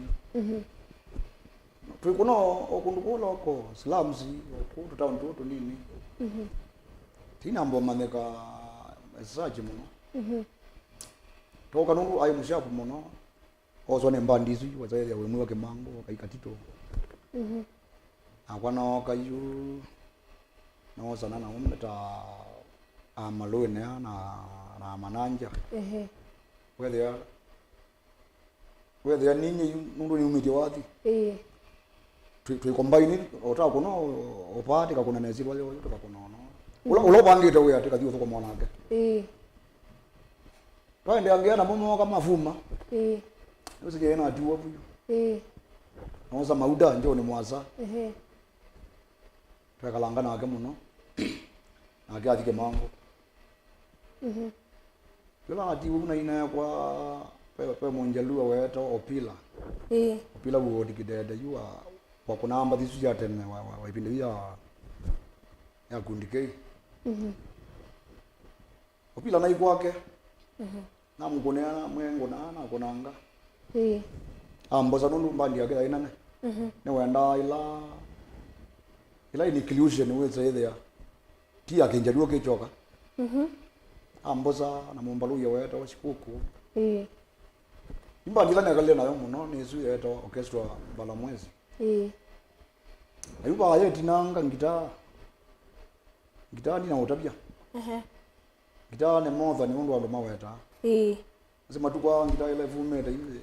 twikuno okundukula oko slums okutu town tutu nini tina mbo maneka esaji muno toka nungu ayi mushapu muno ozo ne mbandi izu wazaye ya wemwe ke mango kaikatito akwana kayu no sana na umeta Makueni na mananja whether ninyi nundu ni umiti wati tu combine ota kuno opati ka kuna nezi wale to kuno no ulo bangite we atika thiyo ko monake twende angeana mumo kama fuma usije na atiwa buyo noza mauda njo ni mwaza twakalanga nake muno nake atike mango Yola atiwa kuna ina kwa pe monjalua weto opila opila wodi kidede yua kwa kunamba thisu ya tene wa ipinde ya kundike opila nai kwake na mukonea mwengo na konanga amboza nundu mbandi yake ina ne wenda ila inclusion weza ile tia kinjaluo kichoka amboza na mombalu ya weto shikuku Mbandi kana kale nayo muno nizu yeto orchestra bala mwezi ayuba aye tinanga ngita ni na utabia ngita ne more than mundu ando maweta sema tu kwa ngita ile vumeta ile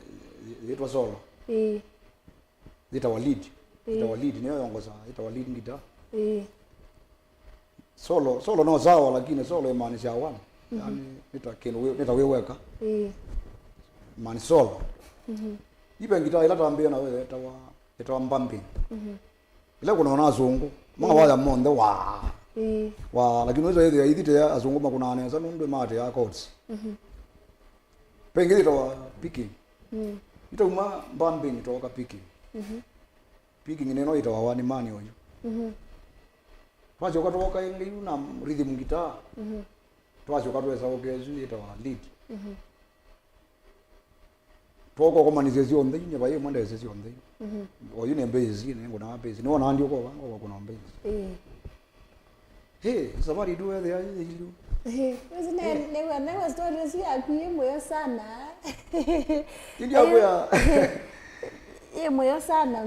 yetwa solo zita walid niyo yongoza zita walid ngita solo no sawa lakini solo imaanisha wana yani nitaweweka man solo ibe ngita ila tambia na wewe etawa mbambi ile kuna na azungu mwa waya monde wa lakini wewe ile idite ya azungu makuna aneza nundu mate ya chords pengine itawa picking itauma mbambi itoka picking picking neno itawa wani mani oyo twacho katoka ingi na rhythm ngita twacho katweza ogezu itawa lead Toko kwa manizezi onde nye baye mwenda ezezi onde. O yune mbezi ne ngona mbezi. No na ndio kwa kuna mbezi. Somebody do there you. Wasn't there was stories here kuye sana. Ndio kwa. Moyo sana.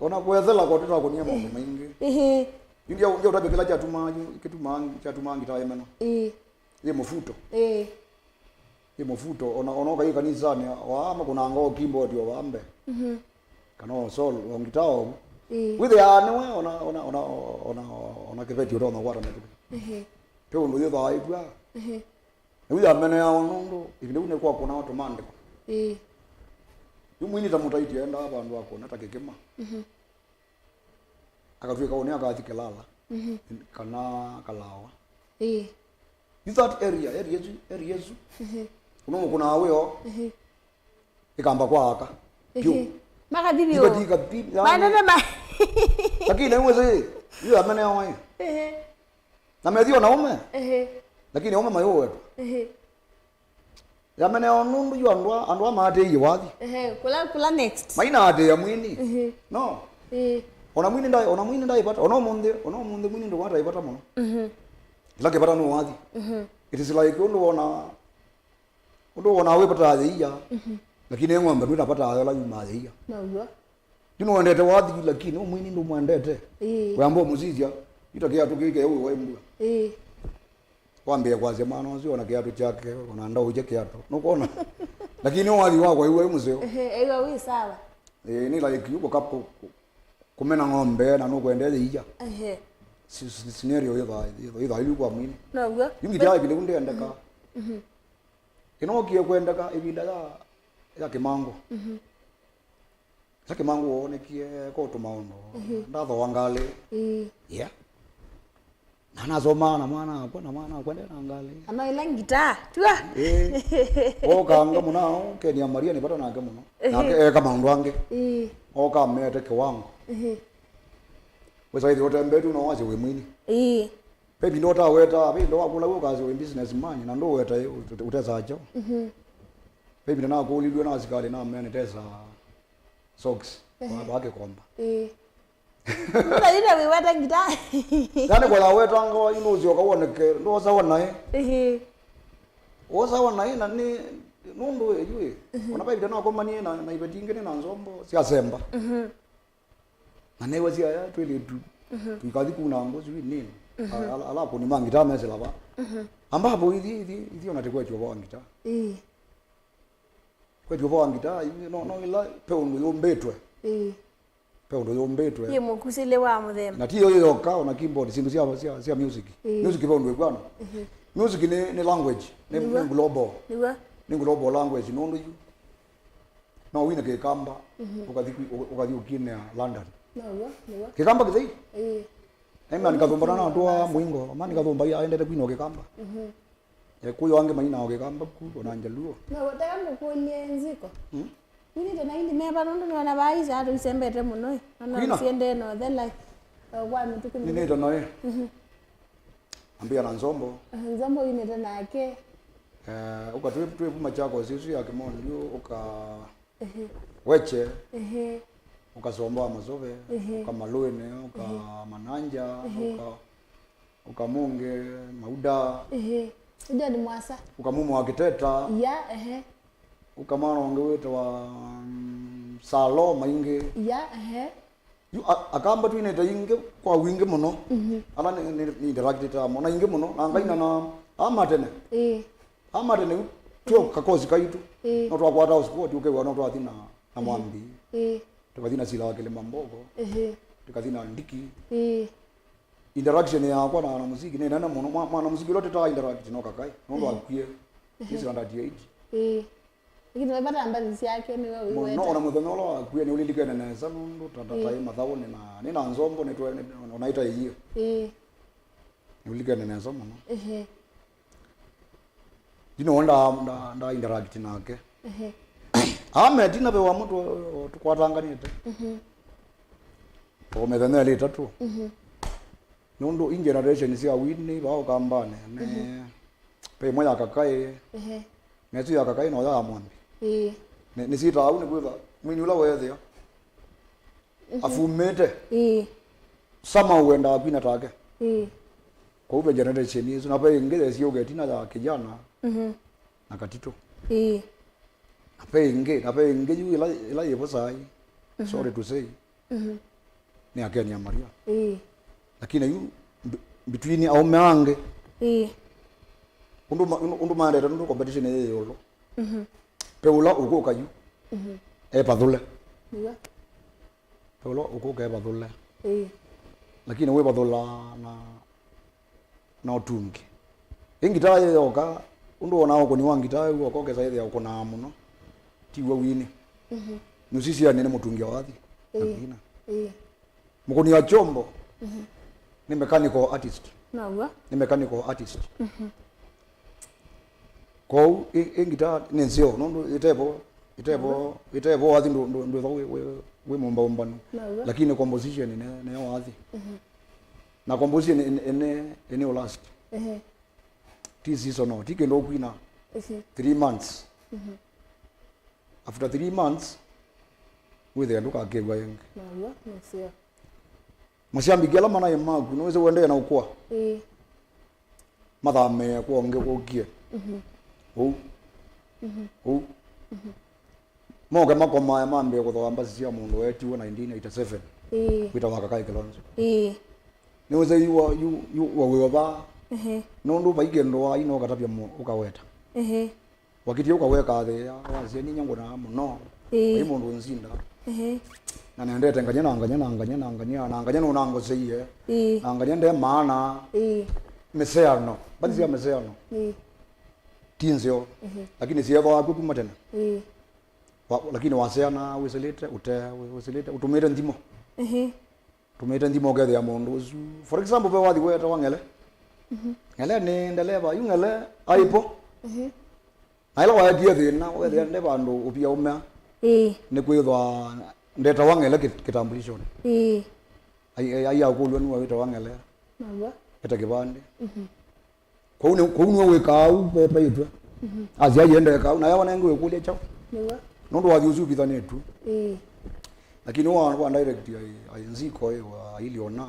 Ona kuwezela kwa tuta kunia mambo mengi. Ndio utabe kila kitu mangi tawe meno. Ye mafuto. Ye mafuto ona kai kanisani waama kuna ngao keyboard yo wambe kana solo ngitao with ya ne ona kebeti ro no wara ne to ndo yo dai kwa with ya mene ya onondo ibinde une kwa kuna watu mande yumwini tamutaiti enda hapa ndo akona takekema akafika one akathikilala kana kalawa is that area yesu kuna aweo ikamba kwa aka pio makadibio manana lakini wewe yule amene awai na medio naume lakini aume mayo wetu yamene onundu yu andwa mate yiwathi kula next maina ate ya mwini no ona mwini ndai pata ona munde mwini ndo wata ipata muno lake pata no wathi it is like ndo ona we pata ya lakini ngombe ndo pata ayo la yuma ya no dino ndete wathi lakini mwini ndo mwandete wambo muzizia itakia tukike wewe wembu wambia kwa zemano sio na kiatu chake unaanda uje kiatu nukoona lakini wathi wako wewe mzee eyo wi sawa ni like yuko kapo kumena ngombe na nukwendele ija scenario yo yuko mwini no yungi dai bile unde ndaka inokie kwendaka ibinda ya kimango sake mangu onekie ko tumaono ndatho wangale yeah nana zoma na mwana kwenda na ngale ama ila ngita tua kanga munao Kenya Maria ni pata nake muno nake kama ndo wange oka mete ke wangu wesa hizo tembe tu no waje we mwini baby ndo ta weta baby ndo wakula ko kazi we business man na ndo weta uteza ajo baby na ko lilwe na zikale na mene tesa socks kwa bake komba Ila we wata ngita Gane kwa weta ngo inuzi okaoneke ndo sawa naye na ni nundu yue ona baby na ko mani na ibetingene na nzombo sia semba ane wazia ya twele tu tukadhi kuna ngozi nini alapo ni mangita mesela ba ambapo hizi unatekwa chuo wangita kwa chuo wangita no ila peundo yombetwe peundo yombetwe ye mukusile wa muthemba na tiyo yoka na keyboard sindu cia music music peundo bwana music ni language ni global ni global language no ndo you no Winake kamba ukadhi ukine London no kikamba kithei ema nikathombana na andu a muingo ama nikathomba ya endete Winake kamba kuyo wange maina oge kamba ku ona njaluo no wataka mukulie Zico Nini tena hindi meba nondo ni wanabaisa hatu isembete muno ana siende no then like kwa mtuku nini tena ambia na nzombo ine tena yake ukatwe machako sisi ya kimono ndio weche ukasomba mazove ukamalwene ukamananja ukamunge mauda ndio ni mwasa ukamumu akiteta ukamana wangeweta wa salo mainge yu akamba tu ineta inge kwa winge muno ala ni director mona inge muno angaina na amatene amatene tu kakozi kaitu no twa kwata usport ukewa no twa thina na mwambi tukathina sila wakele mambogo tukathina ndiki interaction ya kwa na muziki ni nana muno mwana muziki lote ta interaction no kakai no ndo akwie sisi randa DH Iki tumepata ambazi yake ni wewe wewe. No, na mudhonolo akuya ni ulilikana na sanundo tatatai mathawo ni na nzombo ni twa onaita yiyo. Ni ulilikana na nzombo no. Dino onda interact nake. Ame dina be wa mtu tukwatanganite. O medhana le tatu. Nondo in generation sia wini ba kambane ne pe moya kakae. Netu ya kakae no ya amwambi. Ni sita au ni kweva mwini ula wethe afumete sama uenda apina take kwa ube generation hizo na pe ingeze sio getina ya kijana na katito na pe inge yu ila yepo sai sorry to say ni akeni ya Maria lakini yu between au meange undu maandeta ndu competition ye yolo peula uko kayu pathule peula uko ka pathule lakini we pathula na utungi ingita ye yoka undu ona uko ni wangita uko kokeza ye uko na muno tiwe wini nusisi ya nene mutungi wathi nakina mukoni ya chombo ni mechanical artist ni mechanical artist ko ingita nenzio no itepo wathi ndo we momba lakini composition ne wathi na composition ene last this no tikendo kwina 3 months after 3 months we the nduka kegwa yenge no mashambigela mana yemagu no weze wende na ukwa mathame kuonge kukie moga makoma ya mambe kuthoa mbasi cia mundu wetu 1987 wita waka kai kilonzo ni weze yu wawewa no ndo baigendo wa ino katapia ukaweta wakitia ukaweka the wazie ni nyango na muno ai mundu nzinda na nendete nganya no nango zeiye nganya nde maana meseano bali sia meseano tinzio lakini sieva wako kuma tena lakini waseana weselete utumire ndimo tumire ndimo gede ya mundu for example pe wathi weta wangele ngele ni ndeleba yungele aipo aila wa dia thina wethe nde bandu upia umya ni kwithwa ndeta wangele kitambulisho ai akulwa ni weta wangele eta kibande kwa unu weka au pepa yetu azia yende ka na yawa nangu wekulia chao nondo wathi uzupitha netu lakini wa direct ya Zico wa iliona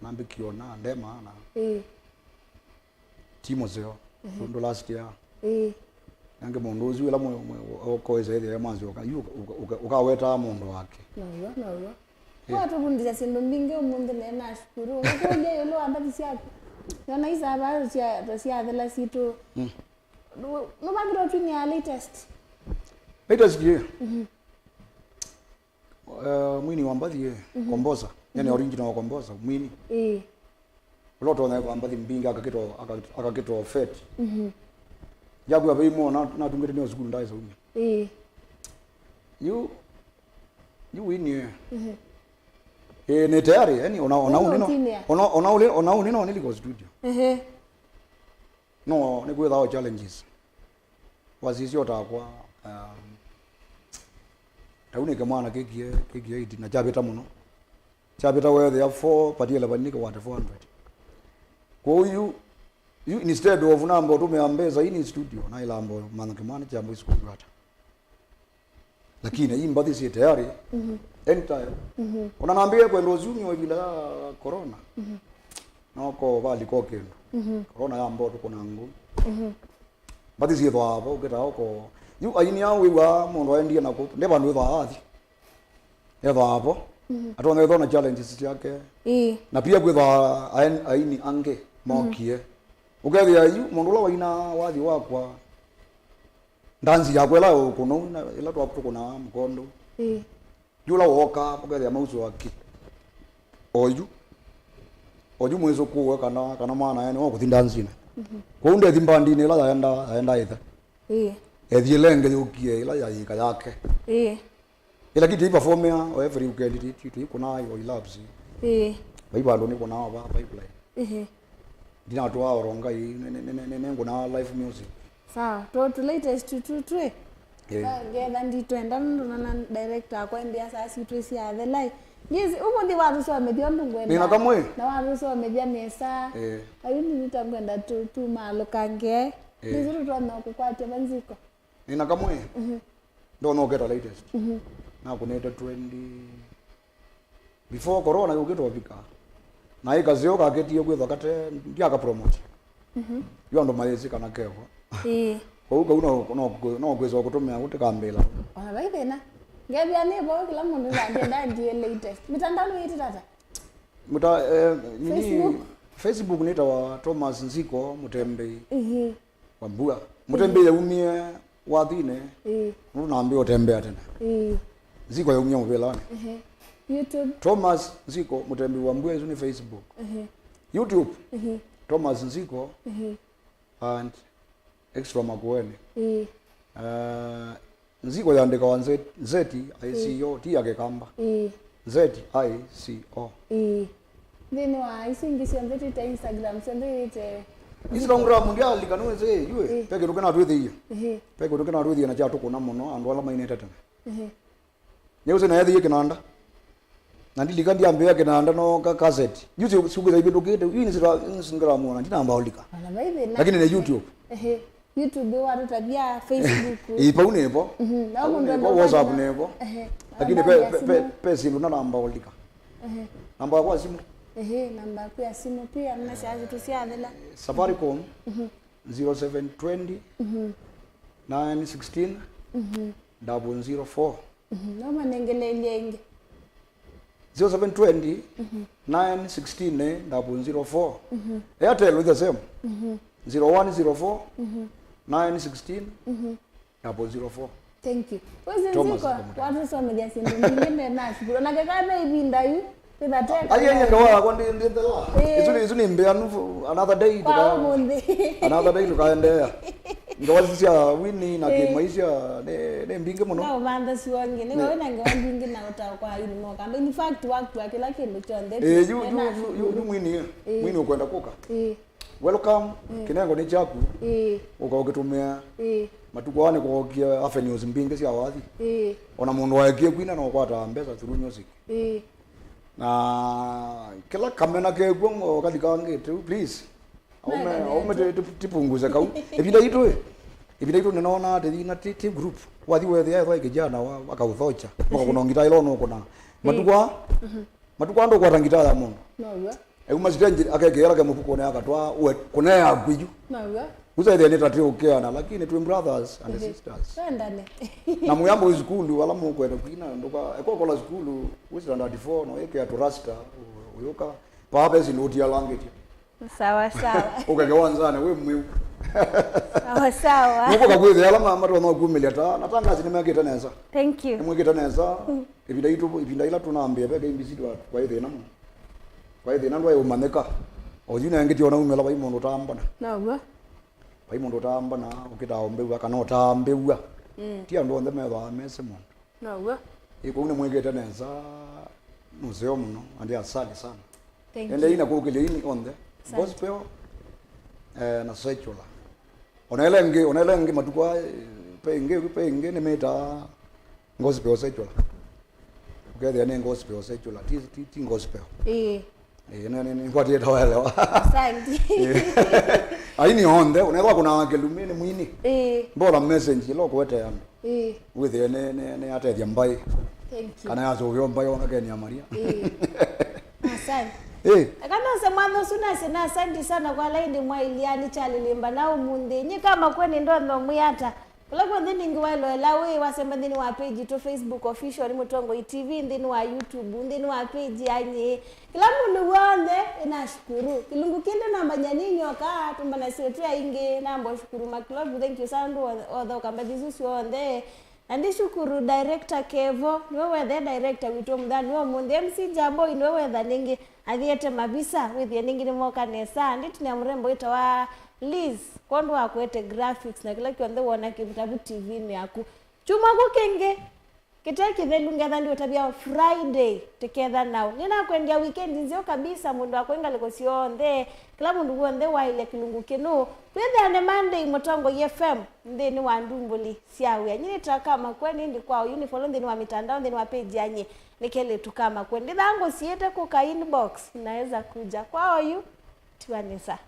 nambe kiona ndema na timozeo ndo last year nange mundu uzi wala ko eza ile mwanzo ukaweta mundu wake watu bundiza sindo mbinge umunde na shukuru ngoja yolo ambazi siapo yana isa abazo sia thela sito no bagro tu ni latest ye mwini wambathi komboza yani original wa komboza mwini loto na kwambathi mbinge akakito fet yagu abaimo na tungete ni osukuru ndaiza umya you win ni tayari yani ona unino niliko studio no ni kwetha challenges wasisio takwa taunike mwana kekie iti na chabeta muno chabeta where they have 4 patiela banike what 400 kwa hiyo you instead of number tumeambeza ini studio na ilambo manake mwana jambo isikugata lakini hii mbadhi si tayari anytime unaniambia kwenda uzuni bila corona noko bali kokendo corona yambo tuko nangu mbadhi si ndo hapo uketa huko yu aini yao wiwa mundu aendie nako ne bandu tha athi eva hapo atone thona challenges yake na pia kwitha aini ange mokie ukethia yu mundu la waina wathi wakwa ndanzi yakwela ukuno ila twaputo kuna mkondo yula woka ukethia mauzo waki oju mwezo kuwe kana maana yani wako thindanzina kwa unde thimbandini ila yaenda itha ethilenge yukie ila yayika yake ila kitu performia every weekend titu kuna yo labs baibalo ni kuna wa pipeline dina watu wao ronga hii nene kuna live music sawa to latest tu ngeda nditwenda na director akwambia sasa twisi ya the live yes umundi watu so media ndungwenda nina kamwe na watu so media mesa ayini nitangwenda tu malo kange ndizuru twana kukwate banziko nina kamwe ndo no get latest na kuneta 20 before corona yoketwa bika na ikazio kaketiyo kwetha kate ndiaka promote yo ndo mayezi kana keho uga no kwezo kutumia kutikambela ona baithena ngebya nebo kila mundu ndandie latest mitandao yiti tata Facebook nita wa Thomas Zico Mutembe wambua Mutembe ya umie wathine unaambia utembea tena Zico ya umie mvelani YouTube Thomas Zico Mutembe wambua hizo ni Facebook YouTube Thomas Zico and extra Makueni Zico yandika wanze zeti ICO ti yake kamba zeti ICO Then why singi siambeti ta Instagram siambeti Instagram ndia likanwe ze yue peke rukena rwethe hiyo peke rukena rwethe na chato kuna muno andu ala maineta tena nyeuze na yathi kinanda na ndilika ndiambia kinanda no ka cassette yuzi sugu za ibindu kete yini Instagram na ndinamba olika lakini na YouTube YouTube watu tabia Facebook ipo unepo na mundu WhatsApp nepo lakini pe simu na namba olika namba kwa simu namba kwa ya simu pia mna shazi tusiadela Safaricom 0720 916 004 noma nengelelenge 0720 916 004 Airtel with the same 0104 916 004 Thank you. Ziko watu so media sindu ngine na shukuru na kaka hivi ndayu tutateka ayenye ndo kwa ndendela izuni mbea another day tukaendea ngawazisia wini na kimaisha ne mbinge muno no banda siwange ne wona ngawambinge na utawa kwa yini moka but in fact waktu akila kindu chonde you mwini ukwenda kuka welcome kinengo ni chaku ukaokitumia matukwane kwa avenues mbinge cia wathi ona mundu waekie kwina no kwata mbesa through music na kila kamena ke gwo kathikange please aume tipunguze kau ibida itu ninaona ati na team group wathi wethe ya thai kijana wakauthocha kuna ngita ilo no kuna matukwa ndo kwa ngita ya mundu no uma zitenje akegera ke mufuko ne akatwa kuna ya gwiju no uza ile nitatu ukiana lakini twin brothers and sisters Twendane. na muyambo school wala mukwenda kwina ndoka ekokola school wisanda 34 no yake aturasta uyoka papa sinoti ya language Sawa sawa. Ukagewanzana we mwe Sawa sawa. Nuko kakwethe ala mama ro no kumilia ta natanga zinemeketa neza. Thank you. Nimweketa neza ibinda ila tunambia peke imbisidu watu kwa ithina mu. Kwa ithina ndo ayo maneka. Ojina ngiti ona umela ba imondo tambana. Nawa. Ba imondo tambana ukita ombewa kana tambewa. Tia ndo ndeme ba mese mo. Nawa. Iko une mweketa neza museo muno andi asali sana. Thank you. Ende ina kukile ini onde. Gospel na secular. Onelenge matukwa penge ne meta gospel secular. Ukethe ne gospel secular ti gospel. Ne kwati etawelewa. Asante. Aini onde unaweza kuna kelumini mwini. Bora message lo kwete yana. With ne atethia mbai. Thank you. Kana yazo yo mbai ona Kenya Maria. Asante. Kana semano sina asante sana kwa laini mwa iliani Nikyalilimbana munde nyi kama kweni ndo muyata kulako ndini ngiwailo lawe wasema ndini wa page to Facebook official Mutongo TV ndini wa YouTube ndini wa page anye kila mundu wonde inashukuru kilungu kinde namba nyaninyo ka tumbana setia inge nambo shukuru maklobu thank you sana odho kamba Jesus wonde andi shukuru director Kevo niwe the director wito mdani wa munde MC Jambo niwe the ningi athiete mabisa withie ningi ni moka nesa nditi na mrembo itawa Liz kondo akwete graphics na kila kionde wona kitabu TV ni yaku chuma kukenge kitaki thelunga ndio tabia Friday together now nina kwendia weekend nzio kabisa mundu akwenga likosionde kila mundu wonde wa ile kilungu kinu kwenda ne Monday Mutongo FM ndeni wa ndumbuli siawe nyini taka Makueni ndi kwao uniform ndeni wa mitandao ndeni wa page yanye Kelitu kama kwendi dango siete kuka inbox inaweza kuja kwao yu tiwanisa